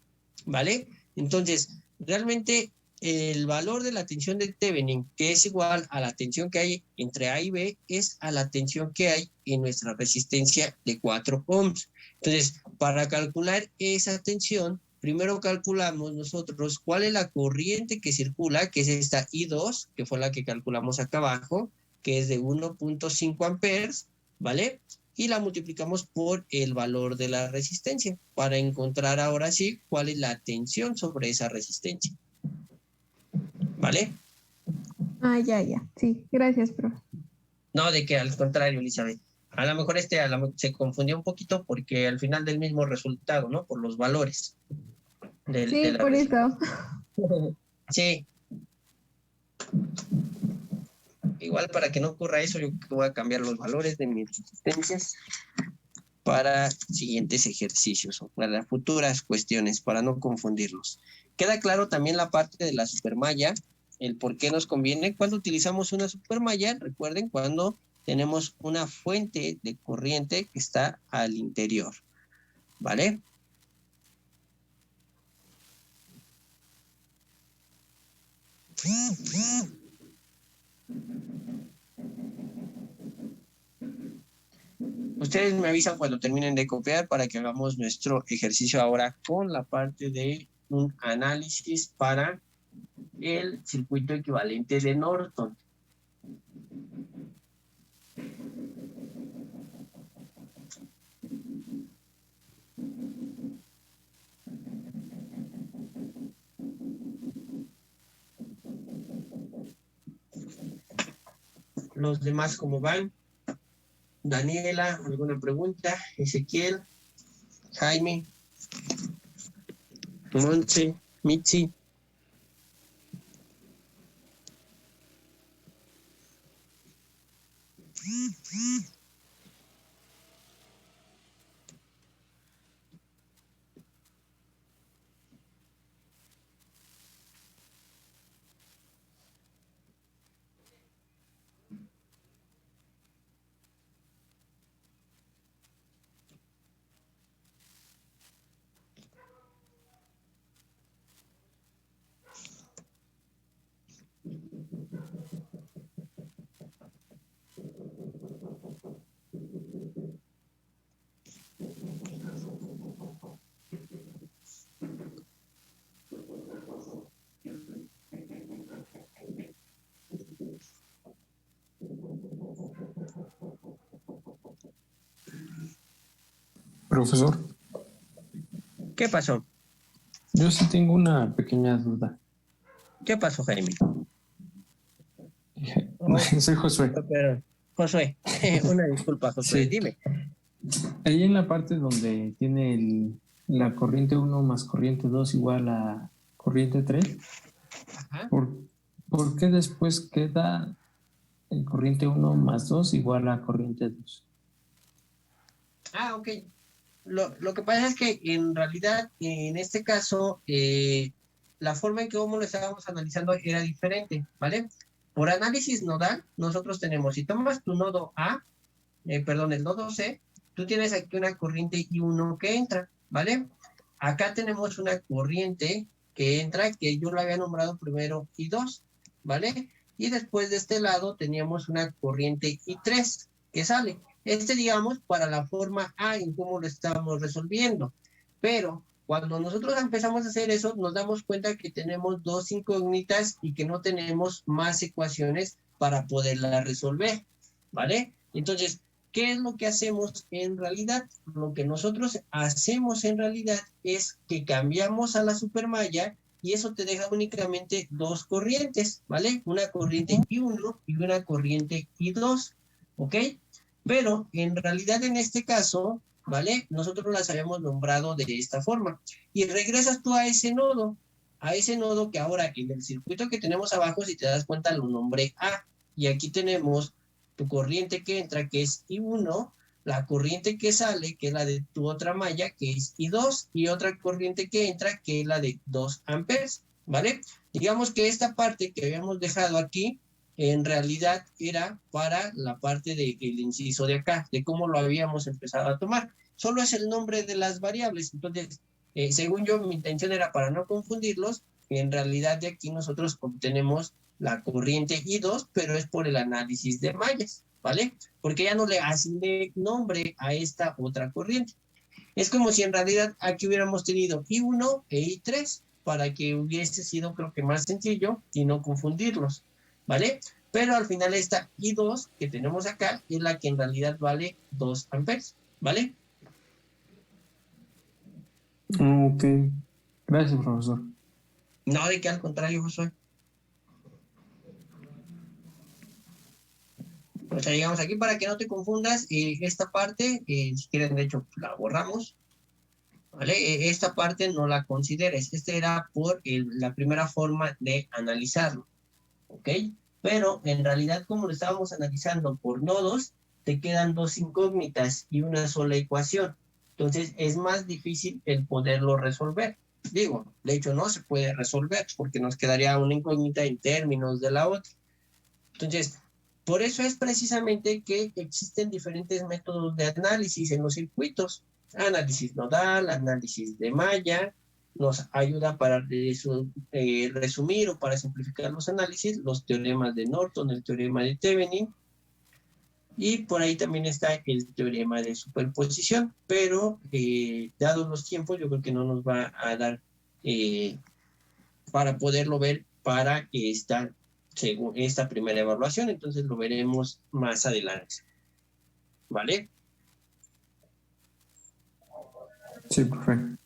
¿vale? Entonces, realmente el valor de la tensión de Thevenin, que es igual a la tensión que hay entre A y B, es a la tensión que hay en nuestra resistencia de 4 ohms. Entonces, para calcular esa tensión, primero calculamos nosotros cuál es la corriente que circula, que es esta I2, que fue la que calculamos acá abajo, que es de 1.5 amperes, ¿vale? Y la multiplicamos por el valor de la resistencia para encontrar ahora sí cuál es la tensión sobre esa resistencia. ¿Vale? Ah, ya. Sí, gracias, profe. No, de que al contrario, Elizabeth. A lo mejor se confundió un poquito porque al final del mismo resultado, ¿no? Por los valores. Sí, por eso. Sí. Igual para que no ocurra eso, yo voy a cambiar los valores de mis resistencias para siguientes ejercicios o para futuras cuestiones, para no confundirlos. Queda claro también la parte de la supermalla, el por qué nos conviene. Cuando utilizamos una supermalla, recuerden, cuando tenemos una fuente de corriente que está al interior, ¿vale? Ustedes me avisan cuando terminen de copiar para que hagamos nuestro ejercicio ahora con la parte de un análisis para el circuito equivalente de Norton. Los demás, ¿cómo van? Daniela, ¿alguna pregunta? Ezequiel, Jaime, Monse, Mitzi. Profesor, ¿Qué pasó? yo sí tengo una pequeña duda. ¿Qué pasó, Jaime? Soy Josué. Pero, Josué, una disculpa, Josué, Sí. dime. Ahí en la parte donde tiene la corriente 1 más corriente 2 igual a corriente 3, Ajá. ¿por qué después queda el corriente 1 más 2 igual a corriente 2? Ah, ok. Lo que pasa es que en realidad, en este caso, la forma en que cómo lo estábamos analizando era diferente, ¿vale? Por análisis nodal, nosotros tenemos, si tomas tu nodo A, el nodo C, tú tienes aquí una corriente I1 que entra, ¿vale? Acá tenemos una corriente que entra, que yo la había nombrado primero I2, ¿vale? Y después de este lado teníamos una corriente I3 que sale. Digamos, para la forma A en cómo lo estamos resolviendo. Pero cuando nosotros empezamos a hacer eso, nos damos cuenta que tenemos dos incógnitas y que no tenemos más ecuaciones para poderlas resolver, ¿vale? Entonces, ¿qué es lo que hacemos en realidad? Lo que nosotros hacemos en realidad es que cambiamos a la supermalla y eso te deja únicamente dos corrientes, ¿vale? Una corriente I1 y una corriente I2, ¿ok? Pero en realidad en este caso, ¿vale? Nosotros las habíamos nombrado de esta forma. Y regresas tú a ese nodo que ahora en el circuito que tenemos abajo, si te das cuenta, lo nombré A. Y aquí tenemos tu corriente que entra, que es I1, la corriente que sale, que es la de tu otra malla, que es I2, y otra corriente que entra, que es la de 2 amperes, ¿vale? Digamos que esta parte que habíamos dejado aquí, en realidad era para la parte del inciso de acá, de cómo lo habíamos empezado a tomar. Solo es el nombre de las variables. Entonces, según yo, mi intención era para no confundirlos, en realidad de aquí nosotros obtenemos la corriente I2, pero es por el análisis de mallas, ¿vale? Porque ya no le asigné nombre a esta otra corriente. Es como si en realidad aquí hubiéramos tenido I1 e I3 para que hubiese sido, creo que más sencillo y no confundirlos, ¿vale? Pero al final esta I2 que tenemos acá es la que en realidad vale 2 amperes, ¿vale? Ok. Gracias, profesor. No, de que al contrario, Josué. O sea, llegamos aquí para que no te confundas. Esta parte, si quieren, de hecho, la borramos. ¿Vale? Esta parte no la consideres. Era por la primera forma de analizarlo. ¿Ok? pero en realidad como lo estábamos analizando por nodos, te quedan dos incógnitas y una sola ecuación. Entonces es más difícil el poderlo resolver. Digo, de hecho no se puede resolver porque nos quedaría una incógnita en términos de la otra. Entonces, por eso es precisamente que existen diferentes métodos de análisis en los circuitos. Análisis nodal, análisis de malla, nos ayuda para resumir o para simplificar los análisis, los teoremas de Norton, el teorema de Thevenin, y por ahí también está el teorema de superposición, pero dados los tiempos, yo creo que no nos va a dar para poderlo ver para según esta primera evaluación, entonces lo veremos más adelante. ¿Vale? Sí, perfecto.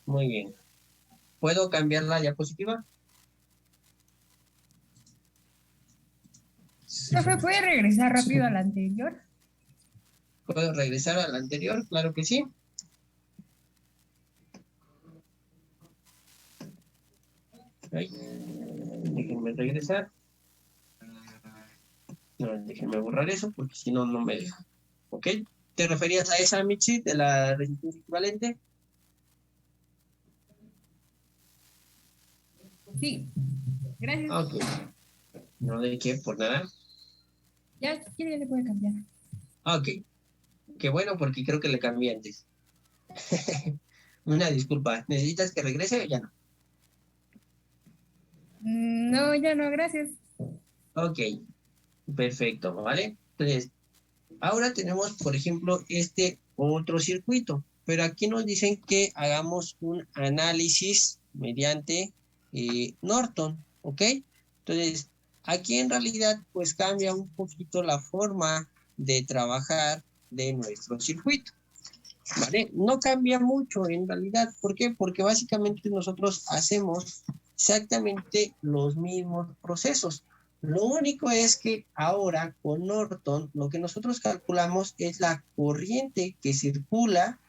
Muy bien. ¿Puedo cambiar la diapositiva? Sí, Profe, ¿puede regresar rápido a la anterior? ¿Puedo regresar a la anterior? Claro que sí. Ahí. Déjenme regresar. No, déjenme borrar eso porque si no, no me deja. ¿Ok? ¿Te referías a esa, Michi, de la resistencia equivalente? Sí. Gracias. Ok. No de qué, por nada. Ya, si quiere, ya le puede cambiar. Ok. Qué bueno porque creo que le cambié antes. Una disculpa. ¿Necesitas que regrese o ya no? No, ya no, gracias. Ok. Perfecto, ¿vale? Entonces, ahora tenemos, por ejemplo, este otro circuito, pero aquí nos dicen que hagamos un análisis mediante Norton, ¿ok? Entonces, aquí en realidad, pues cambia un poquito la forma de trabajar de nuestro circuito, ¿vale? No cambia mucho en realidad, ¿por qué? Porque básicamente nosotros hacemos exactamente los mismos procesos. Lo único es que ahora con Norton lo que nosotros calculamos es la corriente que circula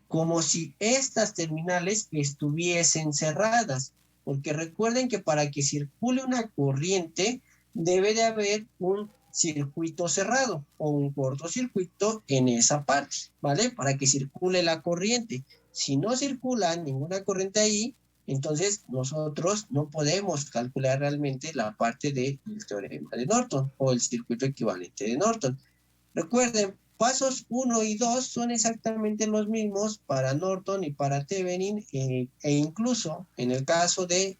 como si estas terminales estuviesen cerradas, porque recuerden que para que circule una corriente debe de haber un circuito cerrado o un cortocircuito en esa parte, ¿vale? Para que circule la corriente. Si no circula ninguna corriente ahí, entonces nosotros no podemos calcular realmente la parte del teorema de Norton o el circuito equivalente de Norton. Recuerden, pasos 1 y 2 son exactamente los mismos para Norton y para Thevenin, e incluso en el caso de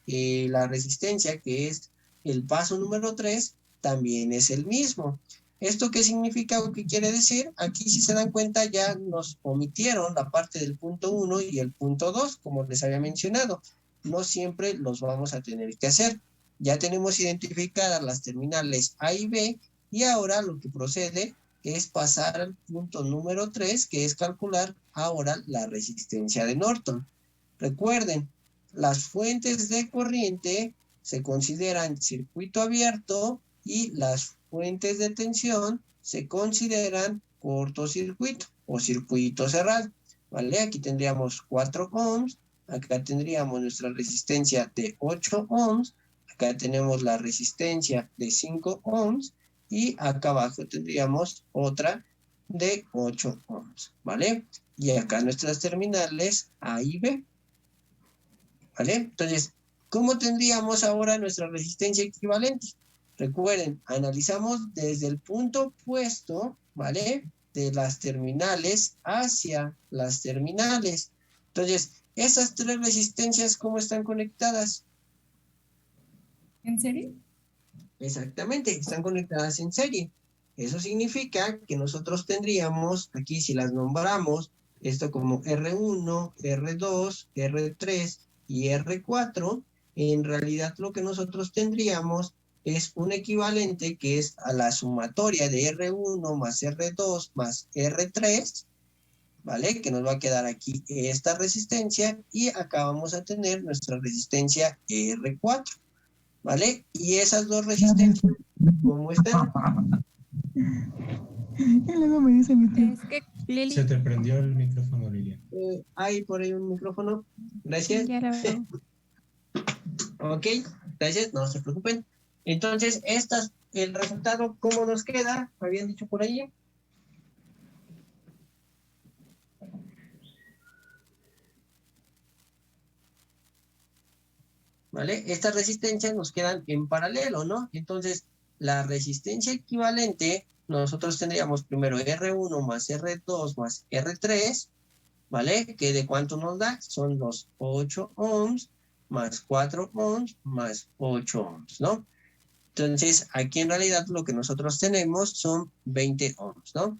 la resistencia, que es el paso número 3, también es el mismo. ¿Esto qué significa o qué quiere decir? Aquí, si se dan cuenta, ya nos omitieron la parte del punto 1 y el punto 2, como les había mencionado. No siempre los vamos a tener que hacer. Ya tenemos identificadas las terminales A y B, y ahora lo que procede es pasar al punto número 3, que es calcular ahora la resistencia de Norton. Recuerden, las fuentes de corriente se consideran circuito abierto y las fuentes de tensión se consideran cortocircuito o circuito cerrado. ¿Vale? Aquí tendríamos 4 ohms, acá tendríamos nuestra resistencia de 8 ohms, acá tenemos la resistencia de 5 ohms, y acá abajo tendríamos otra de 8 ohms, ¿vale? Y acá nuestras terminales A y B, ¿vale? Entonces, ¿cómo tendríamos ahora nuestra resistencia equivalente? Recuerden, analizamos desde el punto opuesto, ¿vale? De las terminales hacia las terminales. Entonces, esas tres resistencias, ¿cómo están conectadas? ¿En serio? Exactamente, están conectadas en serie. Eso significa que nosotros tendríamos, aquí si las nombramos, esto como R1, R2, R3 y R4, en realidad lo que nosotros tendríamos es un equivalente que es a la sumatoria de R1 más R2 más R3, ¿vale? Que nos va a quedar aquí esta resistencia, y acá vamos a tener nuestra resistencia R4. ¿Vale? Y esas dos resistencias, ¿cómo están? Y luego me dice mi tío. Es que Lili, Se te prendió el micrófono, Lilian. Hay por ahí un micrófono. Gracias. ya la veo. Ok, gracias, no se preocupen. Entonces, el resultado, ¿cómo nos queda? ¿Me habían dicho por ahí? ¿Vale? Estas resistencias nos quedan en paralelo, ¿no? Entonces, la resistencia equivalente, nosotros tendríamos primero R1 más R2 más R3, ¿vale? ¿Que de cuánto nos da? Son los 8 ohms más 4 ohms más 8 ohms, ¿no? Entonces, aquí en realidad lo que nosotros tenemos son 20 ohms, ¿no?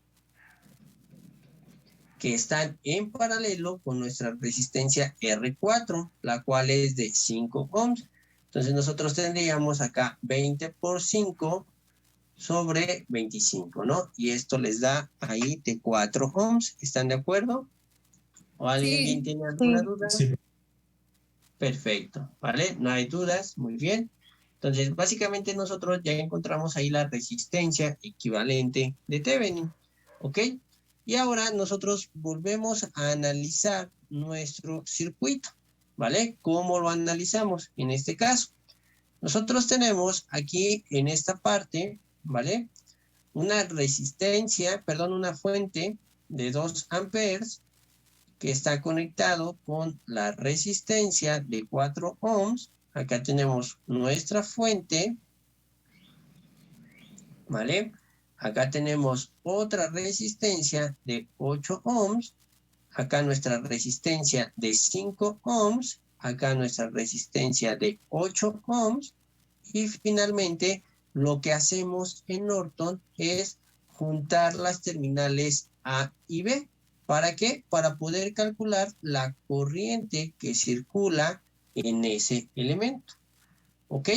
Que están en paralelo con nuestra resistencia R4, la cual es de 5 ohms. Entonces nosotros tendríamos acá 20 por 5 sobre 25, ¿no? Y esto les da ahí de 4 ohms. ¿Están de acuerdo? ¿O alguien tiene alguna duda? Sí. Perfecto, ¿vale? No hay dudas, muy bien. Entonces, básicamente nosotros ya encontramos ahí la resistencia equivalente de Thevenin, ¿ok? Y ahora nosotros volvemos a analizar nuestro circuito, ¿vale? ¿Cómo lo analizamos? En este caso, nosotros tenemos aquí en esta parte, ¿vale? Una fuente de 2 amperes que está conectado con la resistencia de 4 ohms. Acá tenemos nuestra fuente, ¿vale? Acá tenemos otra resistencia de 8 ohms. Acá nuestra resistencia de 5 ohms. Acá nuestra resistencia de 8 ohms. Y finalmente, lo que hacemos en Norton es juntar las terminales A y B. ¿Para qué? Para poder calcular la corriente que circula en ese elemento. ¿Ok?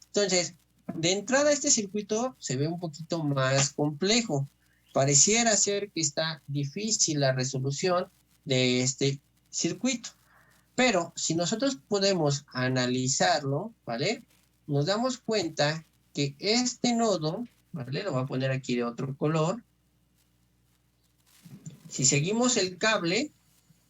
Entonces, de entrada este circuito se ve un poquito más complejo. Pareciera ser que está difícil la resolución de este circuito. Pero si nosotros podemos analizarlo, ¿vale? Nos damos cuenta que este nodo, ¿vale? Lo voy a poner aquí de otro color. Si seguimos el cable,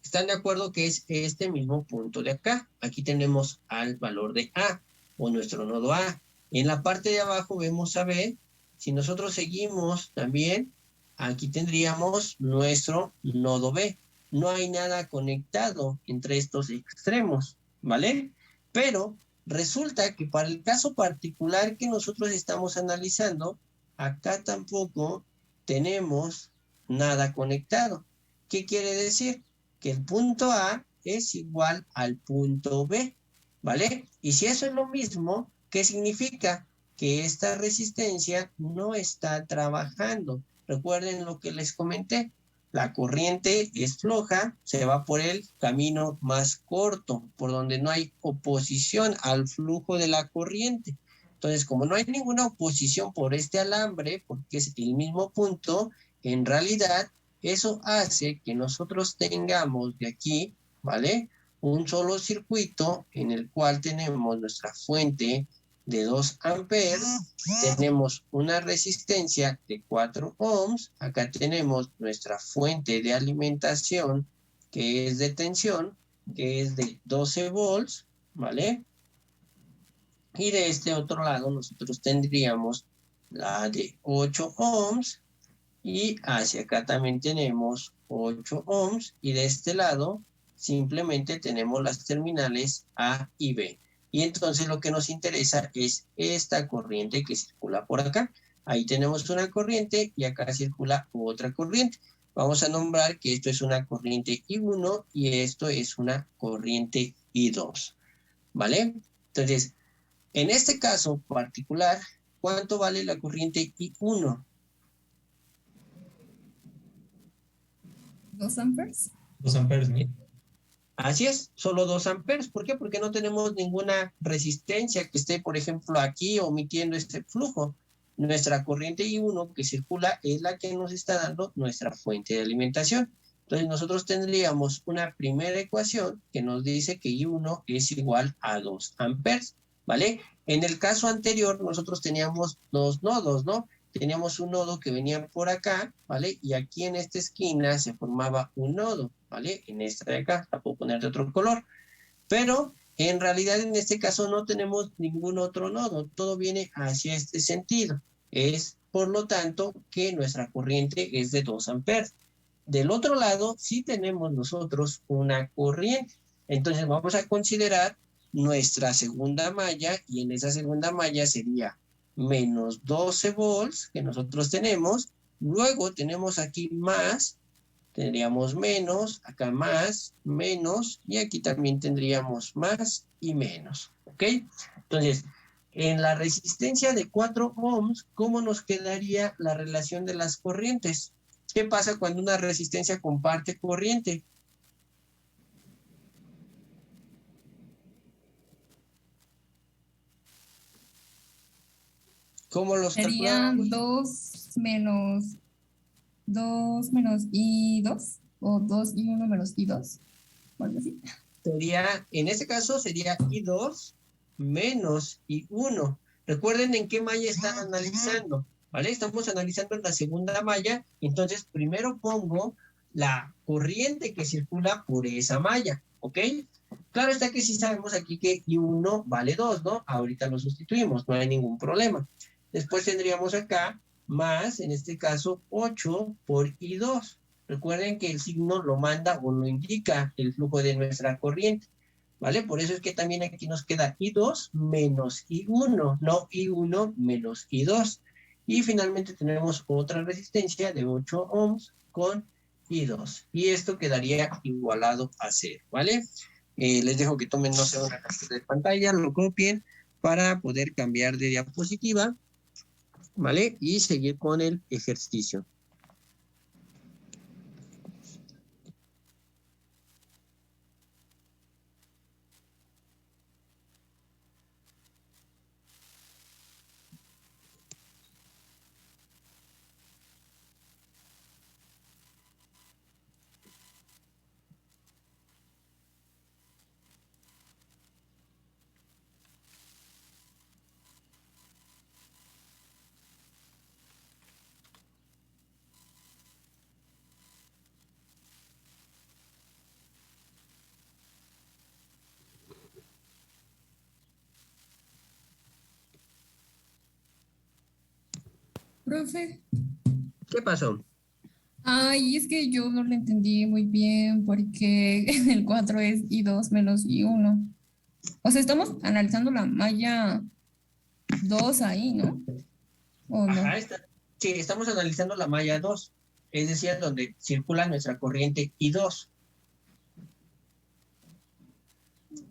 están de acuerdo que es este mismo punto de acá. Aquí tenemos al valor de A, o nuestro nodo A. En la parte de abajo vemos a B. Si nosotros seguimos también, aquí tendríamos nuestro nodo B. No hay nada conectado entre estos extremos, ¿vale? Pero resulta que para el caso particular que nosotros estamos analizando, acá tampoco tenemos nada conectado. ¿Qué quiere decir? Que el punto A es igual al punto B, ¿vale? Y si eso es lo mismo, ¿qué significa? Que esta resistencia no está trabajando. Recuerden lo que les comenté. La corriente es floja, se va por el camino más corto, por donde no hay oposición al flujo de la corriente. Entonces, como no hay ninguna oposición por este alambre, porque es el mismo punto, en realidad eso hace que nosotros tengamos de aquí, ¿vale? Un solo circuito en el cual tenemos nuestra fuente de 2 amperes, tenemos una resistencia de 4 ohms, acá tenemos nuestra fuente de alimentación que es de tensión, que es de 12 volts, ¿vale? Y de este otro lado nosotros tendríamos la de 8 ohms, y hacia acá también tenemos 8 ohms y de este lado simplemente tenemos las terminales A y B. Y entonces lo que nos interesa es esta corriente que circula por acá. Ahí tenemos una corriente y acá circula otra corriente. Vamos a nombrar que esto es una corriente I1 y esto es una corriente I2. ¿Vale? Entonces, en este caso particular, ¿cuánto vale la corriente I1? 2 amperes. 2 amperes, ¿no? Así es, solo 2 amperes. ¿Por qué? Porque no tenemos ninguna resistencia que esté, por ejemplo, aquí omitiendo este flujo. Nuestra corriente I1 que circula es la que nos está dando nuestra fuente de alimentación. Entonces nosotros tendríamos una primera ecuación que nos dice que I1 es igual a 2 amperes, ¿vale? En el caso anterior nosotros teníamos 2 nodos, ¿no? Teníamos un nodo que venía por acá, ¿vale? Y aquí en esta esquina se formaba un nodo, ¿vale? En esta de acá, la puedo poner de otro color. Pero En realidad, en este caso no tenemos ningún otro nodo, todo viene hacia este sentido. Es, por lo tanto, que nuestra corriente es de 2 amperes. Del otro lado, sí tenemos nosotros una corriente. Entonces, vamos a considerar nuestra segunda malla, y en esa segunda malla sería menos 12 volts que nosotros tenemos. Luego tenemos aquí más, tendríamos menos, acá más, menos, y aquí también tendríamos más y menos, ¿ok? Entonces, en la resistencia de 4 ohms, ¿cómo nos quedaría la relación de las corrientes? ¿Qué pasa cuando una resistencia comparte corriente? ¿Cómo los Serían calculamos? 2 menos I2 o 2 y 1 menos I2 o algo así. Sería, en este caso sería I2 menos I1. Recuerden en qué malla están analizando, ¿vale? Estamos analizando en la segunda malla, entonces primero pongo la corriente que circula por esa malla, ¿ok? Claro está que sí sabemos aquí que I1 vale 2, ¿no? Ahorita lo sustituimos, no hay ningún problema. Después tendríamos acá más, en este caso, 8 por I2. Recuerden que el signo lo manda o lo indica el flujo de nuestra corriente, ¿vale? Por eso es que también aquí nos queda I2 menos I1, no I1 menos I2. Y finalmente tenemos otra resistencia de 8 ohms con I2. Y esto quedaría igualado a 0, ¿vale? Les dejo que tomen, no sé, una captura de pantalla, lo copien para poder cambiar de diapositiva, ¿vale? Y seguir con el ejercicio. Profe, ¿Qué pasó? ay, es que yo no lo entendí muy bien porque el 4 es I2 menos I1. O sea, estamos analizando la malla 2 ahí, ¿no? ¿O no? Ajá, sí, estamos analizando la malla 2, es decir, donde circula nuestra corriente I2,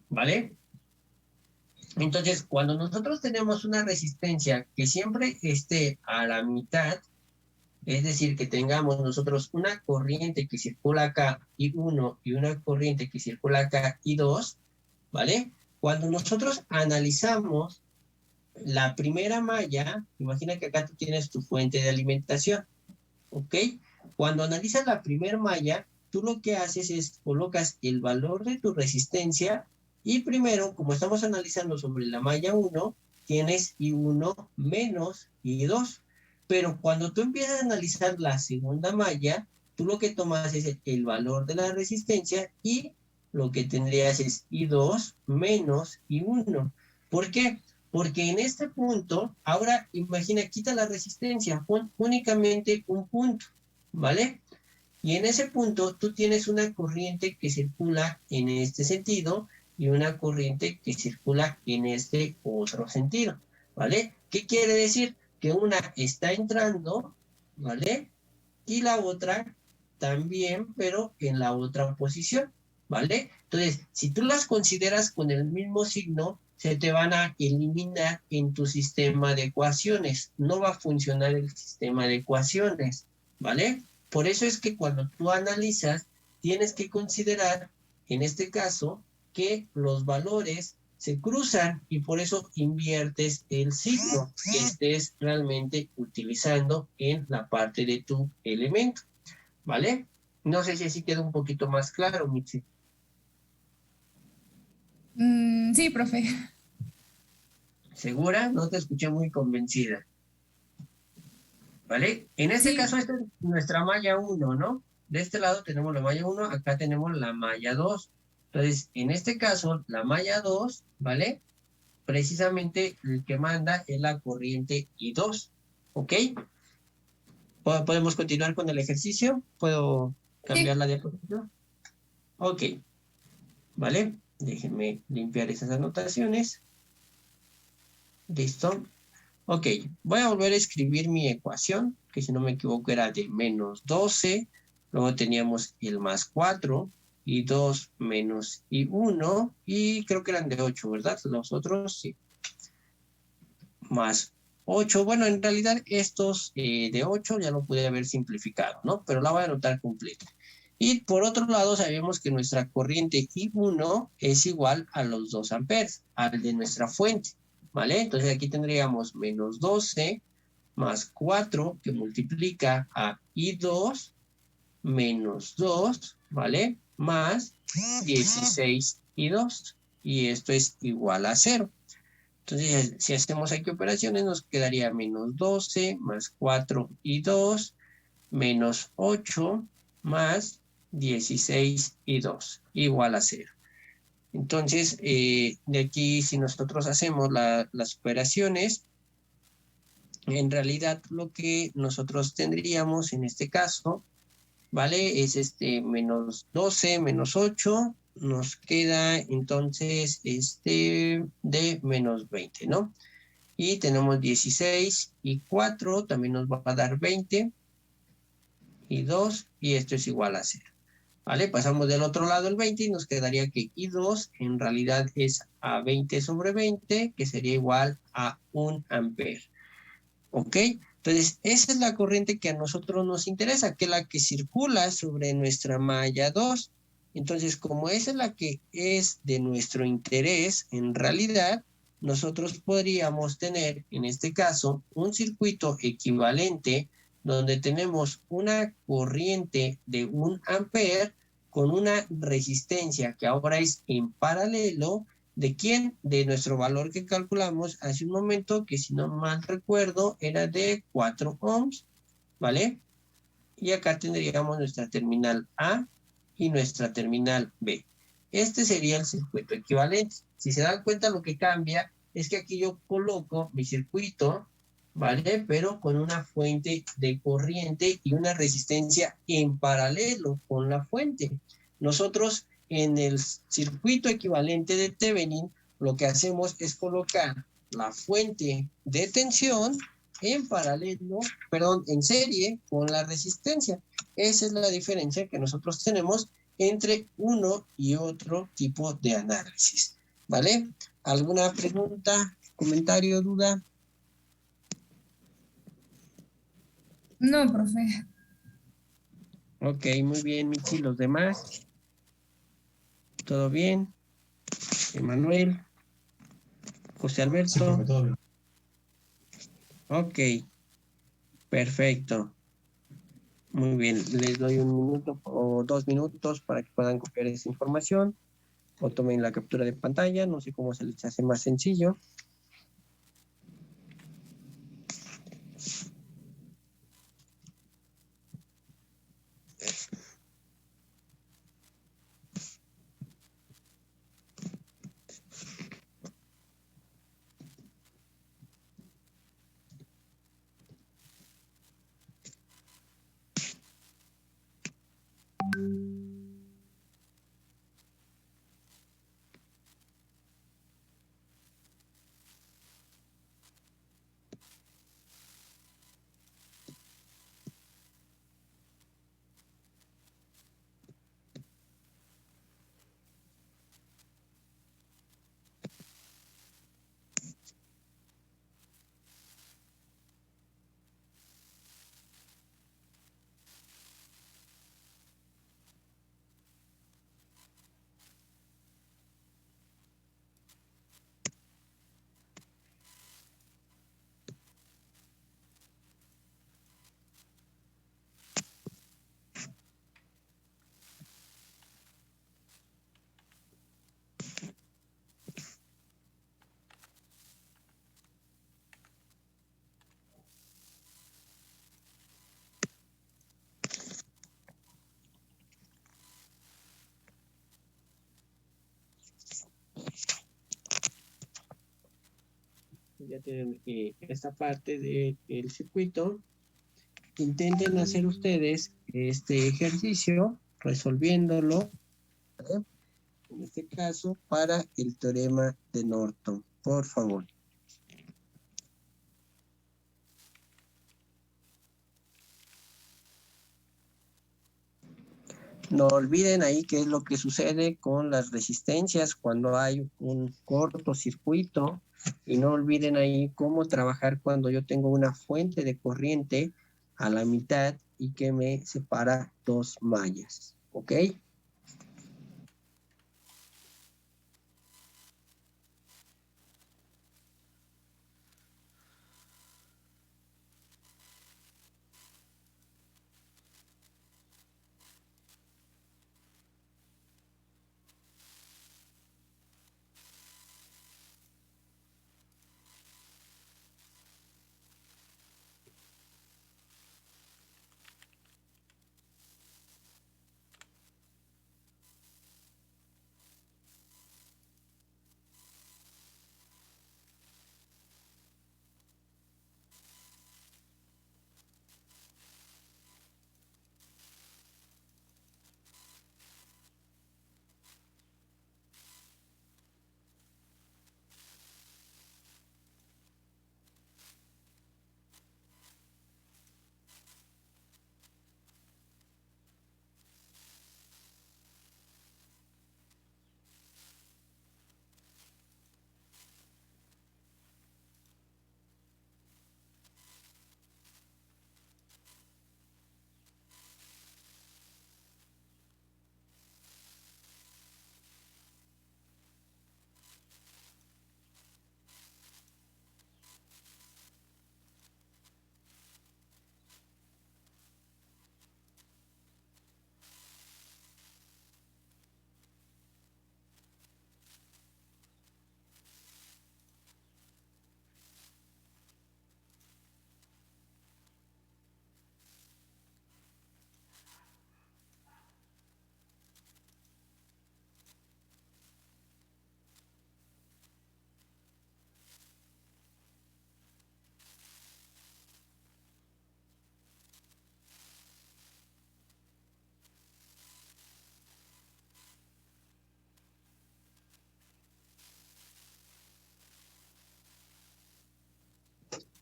¿vale? Entonces, cuando nosotros tenemos una resistencia que siempre esté a la mitad, es decir, que tengamos nosotros una corriente que circula acá I1 y una corriente que circula acá I2, ¿vale? Cuando nosotros analizamos la primera malla, imagina que acá tú tienes tu fuente de alimentación, ¿ok? Cuando analizas la primera malla, tú lo que haces es colocas el valor de tu resistencia y primero, como estamos analizando sobre la malla 1, tienes I1 menos I2. Pero cuando tú empiezas a analizar la segunda malla, tú lo que tomas es el valor de la resistencia y lo que tendrías es I2 menos I1. ¿Por qué? Porque en este punto, ahora imagina, quita la resistencia, pon únicamente un punto, ¿vale? Y en ese punto tú tienes una corriente que circula en este sentido y una corriente que circula en este otro sentido, ¿vale? ¿Qué quiere decir? Que una está entrando, ¿vale? Y la otra también, pero en la otra posición, ¿vale? Entonces, si tú las consideras con el mismo signo, se te van a eliminar en tu sistema de ecuaciones. No va a funcionar el sistema de ecuaciones, ¿vale? Por eso es que cuando tú analizas, tienes que considerar, en este caso, que los valores se cruzan y por eso inviertes el signo que estés realmente utilizando en la parte de tu elemento, ¿vale? No sé si así queda un poquito más claro, Mitzi. Sí, profe. ¿Segura? No te escuché muy convencida. ¿Vale? En este Sí. caso, esta es nuestra malla 1, ¿no? De este lado tenemos la malla 1, acá tenemos la malla 2. Entonces, en este caso, la malla 2, ¿vale? Precisamente el que manda es la corriente I2, ¿ok? ¿Podemos continuar con el ejercicio? ¿Puedo cambiar Sí. la diapositiva? Ok, ¿vale? Déjenme limpiar esas anotaciones. Listo. Ok, voy a volver a escribir mi ecuación, que si no me equivoco era de menos 12, luego teníamos el más 4, y 2 menos y 1, y creo que eran de 8, ¿verdad? Los otros, sí. Más 8, bueno, en realidad estos de 8 ya lo pude haber simplificado, ¿no? Pero la voy a anotar completa. Y por otro lado, sabemos que nuestra corriente I1 es igual a los 2 amperes, al de nuestra fuente, ¿vale? Entonces aquí tendríamos menos 12 más 4 que multiplica a I2 menos 2, ¿vale? Más 16 I2. Y esto es igual a 0. Entonces, si hacemos aquí operaciones, nos quedaría menos 12 más 4 y 2 menos 8 más 16 y 2 igual a 0. Entonces, de aquí, si nosotros hacemos las operaciones, en realidad lo que nosotros tendríamos en este caso, ¿vale? Es menos 12 menos 8, nos queda entonces de menos 20, ¿no? Y tenemos 16 y 4, también nos va a dar 20 y 2, y esto es igual a 0. ¿Vale? Pasamos del otro lado el 20 y nos quedaría que I2 en realidad es a 20 sobre 20, que sería igual a 1 ampere. ¿Ok? Entonces, esa es la corriente que a nosotros nos interesa, que es la que circula sobre nuestra malla 2. Entonces, como esa es la que es de nuestro interés, en realidad, nosotros podríamos tener, en este caso, un circuito equivalente donde tenemos una corriente de 1 ampere con una resistencia que ahora es en paralelo. ¿De quién? De nuestro valor que calculamos hace un momento, que si no mal recuerdo era de 4 ohms, ¿vale? Y acá tendríamos nuestra terminal A y nuestra terminal B. Este sería el circuito equivalente. Si se dan cuenta, lo que cambia es que aquí yo coloco mi circuito, ¿vale? Pero con una fuente de corriente y una resistencia en paralelo con la fuente. Nosotros en el circuito equivalente de Thevenin, lo que hacemos es colocar la fuente de tensión en paralelo, perdón, en serie con la resistencia. Esa es la diferencia que nosotros tenemos entre uno y otro tipo de análisis, ¿vale? ¿Alguna pregunta, comentario, duda? No, profe. Ok, muy bien, Michi. ¿Los demás? ¿Todo bien? Emanuel, José Sí, Alberto. profe, todo bien. Ok, perfecto. Muy bien, les doy 1 minuto o 2 minutos para que puedan copiar esa información o tomen la captura de pantalla, no sé cómo se les hace más sencillo. ya tienen esta parte del circuito. Intenten hacer ustedes este ejercicio resolviéndolo, ¿vale? En este caso para el teorema de Norton, por favor. No olviden ahí qué es lo que sucede con las resistencias cuando hay un cortocircuito, y no olviden ahí cómo trabajar cuando yo tengo una fuente de corriente a la mitad y que me separa dos mallas, ¿ok?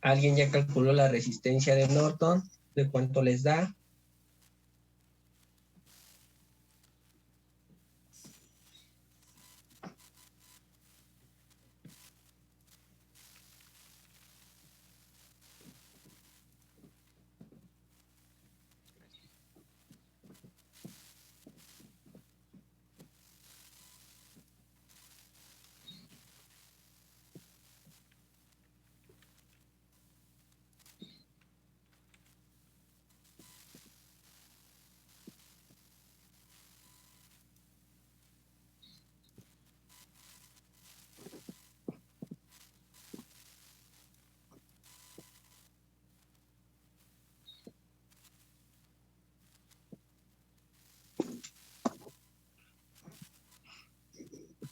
¿Alguien ya calculó la resistencia de Norton? ¿De cuánto les da?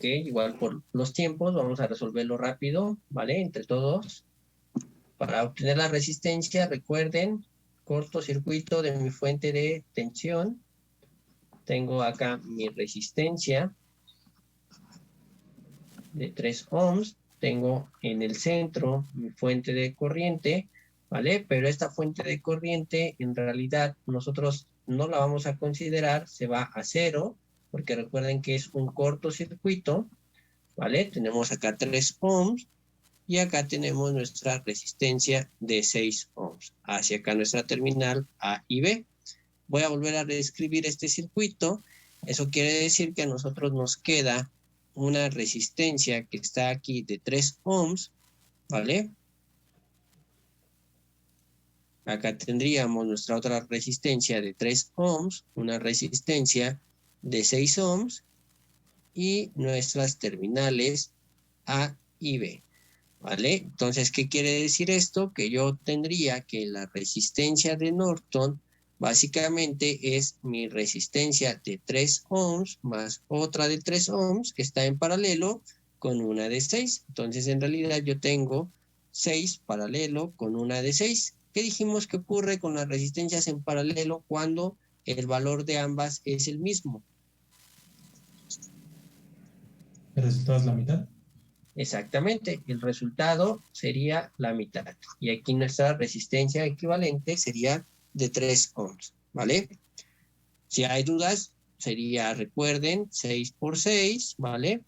Ok, igual por los tiempos vamos a resolverlo rápido, ¿vale? Entre todos. Para obtener la resistencia, recuerden, cortocircuito de mi fuente de tensión. Tengo acá mi resistencia de 3 ohms. Tengo en el centro mi fuente de corriente, ¿vale? Pero esta fuente de corriente, en realidad, nosotros no la vamos a considerar, se va a cero, porque recuerden que es un cortocircuito, ¿vale? Tenemos acá 3 ohms. Y acá tenemos nuestra resistencia de 6 ohms. Hacia acá nuestra terminal A y B. Voy a volver a reescribir este circuito. Eso quiere decir que a nosotros nos queda una resistencia que está aquí de 3 ohms, ¿vale? Acá tendríamos nuestra otra resistencia de 3 ohms, una resistencia de 6 ohms y nuestras terminales A y B. ¿Vale? Entonces, ¿qué quiere decir esto? Que yo tendría que la resistencia de Norton básicamente es mi resistencia de 3 ohms más otra de 3 ohms que está en paralelo con una de 6. Entonces, en realidad yo tengo 6 paralelo con una de 6. ¿Qué dijimos que ocurre con las resistencias en paralelo cuando el valor de ambas es el mismo? ¿El resultado es la mitad? Exactamente, el resultado sería la mitad. Y aquí nuestra resistencia equivalente sería de 3 ohms, ¿vale? Si hay dudas, sería, recuerden, 6 por 6, ¿vale?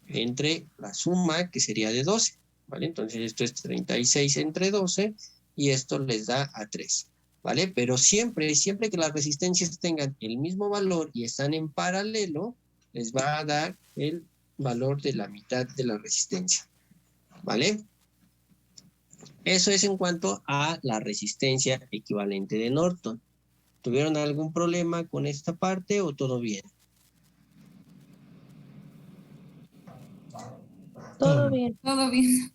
Entre la suma, que sería de 12, ¿vale? Entonces esto es 36 entre 12 y esto les da a 3, ¿vale? Pero siempre que las resistencias tengan el mismo valor y están en paralelo, les va a dar el valor de la mitad de la resistencia, ¿vale? Eso es en cuanto a la resistencia equivalente de Norton. ¿Tuvieron algún problema con esta parte o todo bien? Todo bien. Todo bien.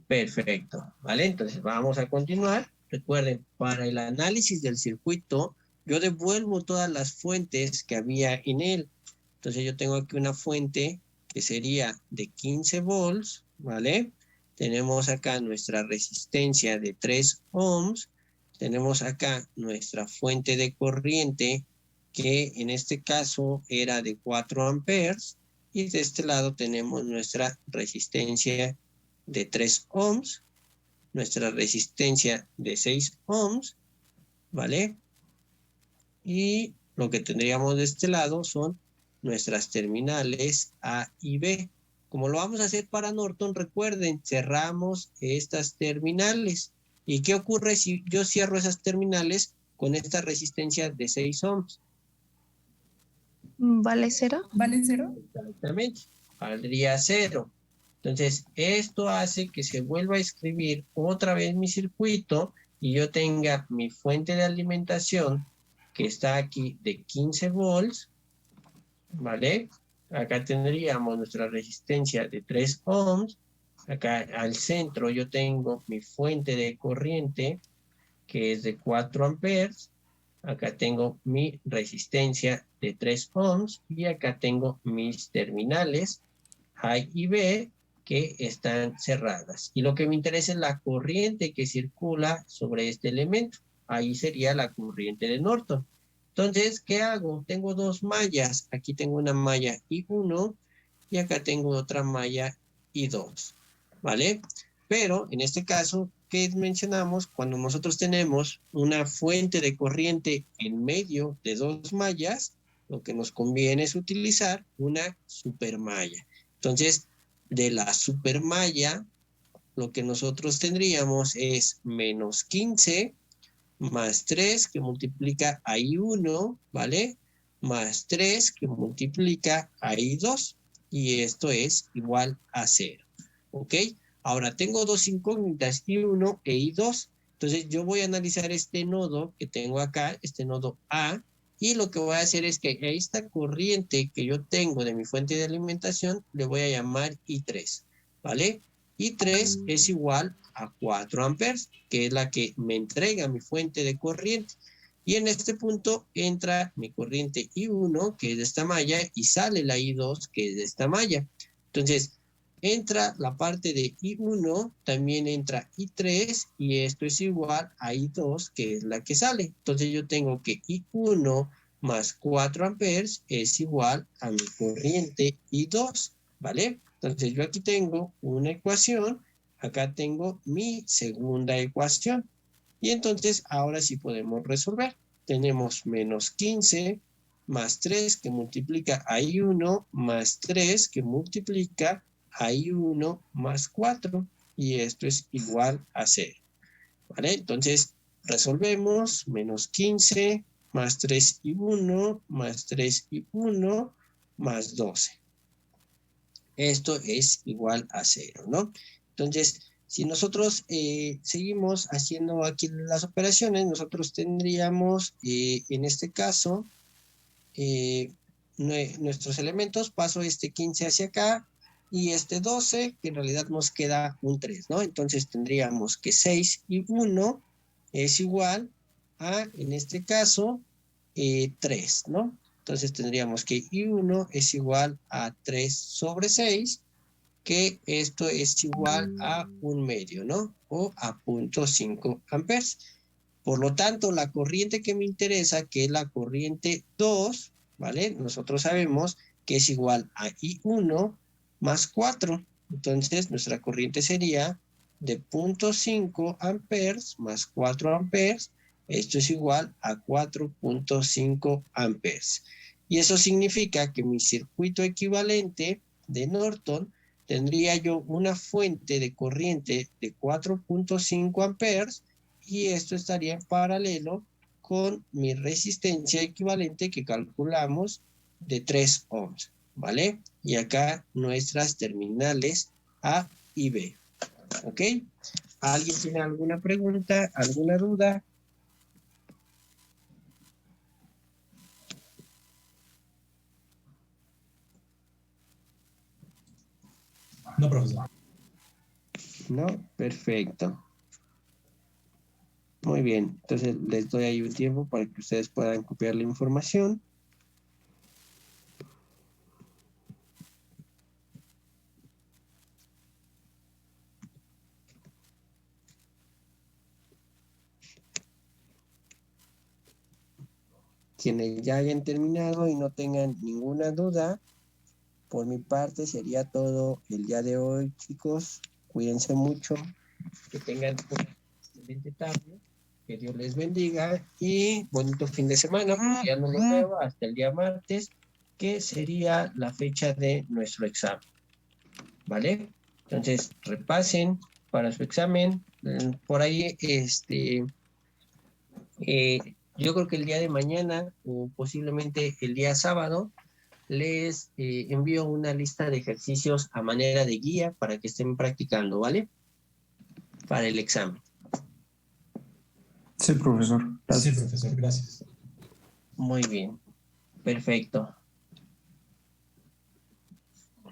Perfecto, ¿vale? Entonces vamos a continuar. Recuerden, para el análisis del circuito, yo devuelvo todas las fuentes que había en él. Entonces yo tengo aquí una fuente que sería de 15 volts, ¿vale? Tenemos acá nuestra resistencia de 3 ohms. Tenemos acá nuestra fuente de corriente, que en este caso era de 4 amperes. Y de este lado tenemos nuestra resistencia de 3 ohms, nuestra resistencia de 6 ohms, ¿vale? Y lo que tendríamos de este lado son nuestras terminales A y B. Como lo vamos a hacer para Norton, recuerden, cerramos estas terminales. ¿Y qué ocurre si yo cierro esas terminales con esta resistencia de 6 ohms? ¿Vale 0? ¿Vale 0? Exactamente, valdría 0. Entonces, esto hace que se vuelva a escribir otra vez mi circuito y yo tenga mi fuente de alimentación que está aquí de 15 volts, ¿vale? Acá tendríamos nuestra resistencia de 3 ohms. Acá al centro yo tengo mi fuente de corriente que es de 4 amperes. Acá tengo mi resistencia de 3 ohms y acá tengo mis terminales A y B que están cerradas. Y lo que me interesa es la corriente que circula sobre este elemento. Ahí sería la corriente de Norton. Entonces, ¿qué hago? Tengo dos mallas. Aquí tengo una malla I1 y acá tengo otra malla I2. ¿Vale? Pero en este caso, ¿qué mencionamos? Cuando nosotros tenemos una fuente de corriente en medio de dos mallas, lo que nos conviene es utilizar una supermalla. Entonces, de la supermalla, lo que nosotros tendríamos es menos 15 más 3 que multiplica a I1, ¿vale? Más 3 que multiplica a I2. Y esto es igual a 0. ¿Ok? Ahora tengo dos incógnitas, I1 e I2. Entonces yo voy a analizar este nodo que tengo acá, este nodo A, y lo que voy a hacer es que a esta corriente que yo tengo de mi fuente de alimentación le voy a llamar I3, ¿vale? I3 es igual a 4 amperes, que es la que me entrega mi fuente de corriente. Y en este punto entra mi corriente I1, que es de esta malla, y sale la I2, que es de esta malla. Entonces, entra la parte de I1, también entra I3 y esto es igual a I2, que es la que sale. Entonces yo tengo que I1 más 4 amperes es igual a mi corriente I2, ¿vale? Entonces yo aquí tengo una ecuación, acá tengo mi segunda ecuación. Y entonces ahora sí podemos resolver. Tenemos menos 15 más 3 que multiplica a I1 más 3 que multiplica hay 1 más 4 y esto es igual a 0. ¿Vale? Entonces resolvemos menos 15 más 3 y 1 más 3 y 1 más 12. Esto es igual a 0, ¿no? Entonces, si nosotros seguimos haciendo aquí las operaciones, nosotros tendríamos en este caso nuestros elementos, paso este 15 hacia acá, y este 12, que en realidad nos queda un 3, ¿no? Entonces tendríamos que 6 y 1 es igual a, en este caso, 3, ¿no? Entonces tendríamos que I1 es igual a 3 sobre 6, que esto es igual a 1/2, ¿no? O a 0.5 amperes. Por lo tanto, la corriente que me interesa, que es la corriente 2, ¿vale? Nosotros sabemos que es igual a I1 más 4. Entonces, nuestra corriente sería de 0.5 amperes más 4 amperes. Esto es igual a 4.5 amperes. Y eso significa que mi circuito equivalente de Norton tendría yo una fuente de corriente de 4.5 amperes y esto estaría en paralelo con mi resistencia equivalente que calculamos de 3 ohms, ¿vale? Y acá nuestras terminales A y B, ¿ok? ¿Alguien tiene alguna pregunta, alguna duda? No, profesor. No, perfecto. Muy bien, entonces les doy ahí un tiempo para que ustedes puedan copiar la información. Quienes ya hayan terminado y no tengan ninguna duda, por mi parte sería todo el día de hoy, chicos. Cuídense mucho, que tengan una excelente tarde, que Dios les bendiga y bonito fin de semana, porque ya no los veo hasta el día martes, que sería la fecha de nuestro examen, ¿vale? Entonces, repasen para su examen. Por ahí, yo creo que el día de mañana o posiblemente el día sábado les envío una lista de ejercicios a manera de guía para que estén practicando, ¿vale? Para el examen. Sí, profesor. Sí, Gracias. profesor, gracias. Muy bien, perfecto.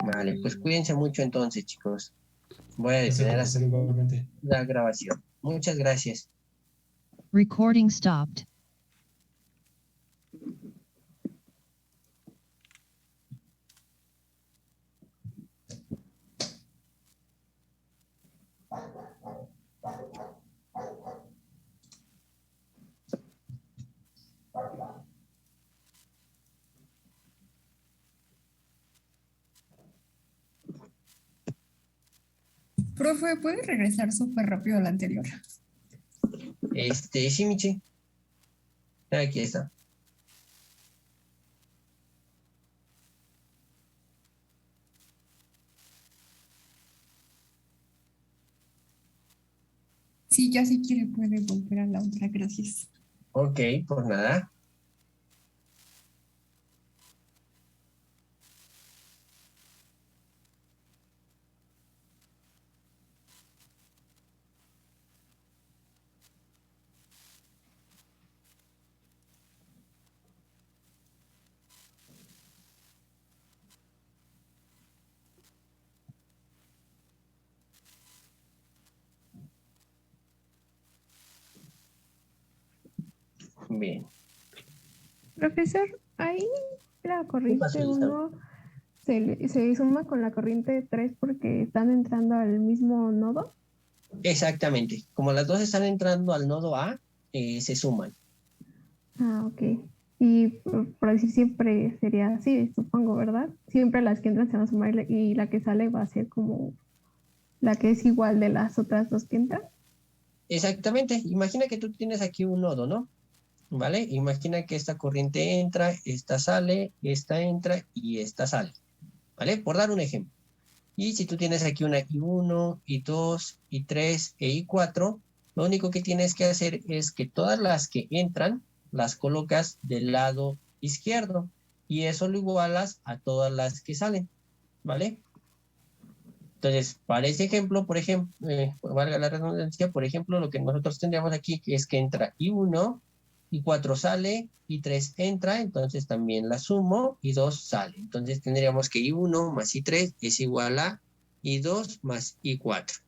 Vale, pues cuídense mucho entonces, chicos. Voy a Gracias, detener profesor, igualmente. la grabación. Muchas gracias. Recording stopped. Profe, ¿puede regresar súper rápido a la anterior? Sí, Michi. Aquí está. Sí, ya si quiere puede volver a la otra, gracias. Ok, pues nada. Bien. Profesor, ahí la corriente pasó, Elizabeth? 1 se suma con la corriente 3 porque están entrando al mismo nodo. Exactamente. Como las dos están entrando al nodo A, se suman. Ah, ok. Y por decir siempre sería así, supongo, ¿verdad? Siempre las que entran se van a sumar y la que sale va a ser como la que es igual de las otras dos que entran. Exactamente. Imagina que tú tienes aquí un nodo, ¿no? ¿Vale? Imagina que esta corriente entra, esta sale, esta entra y esta sale. ¿Vale? Por dar un ejemplo. Y si tú tienes aquí una I1, I2, I3 e I4, lo único que tienes que hacer es que todas las que entran las colocas del lado izquierdo y eso lo igualas a todas las que salen, ¿vale? Entonces, para ese ejemplo, por ejemplo, valga la redundancia, por ejemplo, lo que nosotros tendríamos aquí es que entra I1, I4 sale, I3 entra, entonces también la sumo, I2 sale. Entonces tendríamos que I1 más I3 es igual a I2 más I4,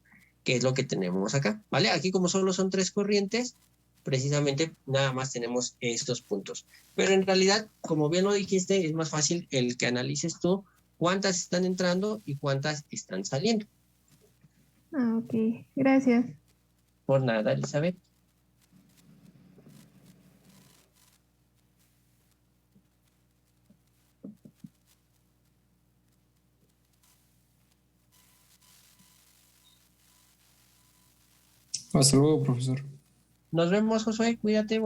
que es lo que tenemos acá, ¿vale? Aquí como solo son tres corrientes, precisamente nada más tenemos estos puntos. Pero en realidad, como bien lo dijiste, es más fácil el que analices tú cuántas están entrando y cuántas están saliendo. Ah, ok. Gracias. Por nada, Elizabeth. Hasta luego, profesor. Nos vemos, Josué. Cuídate.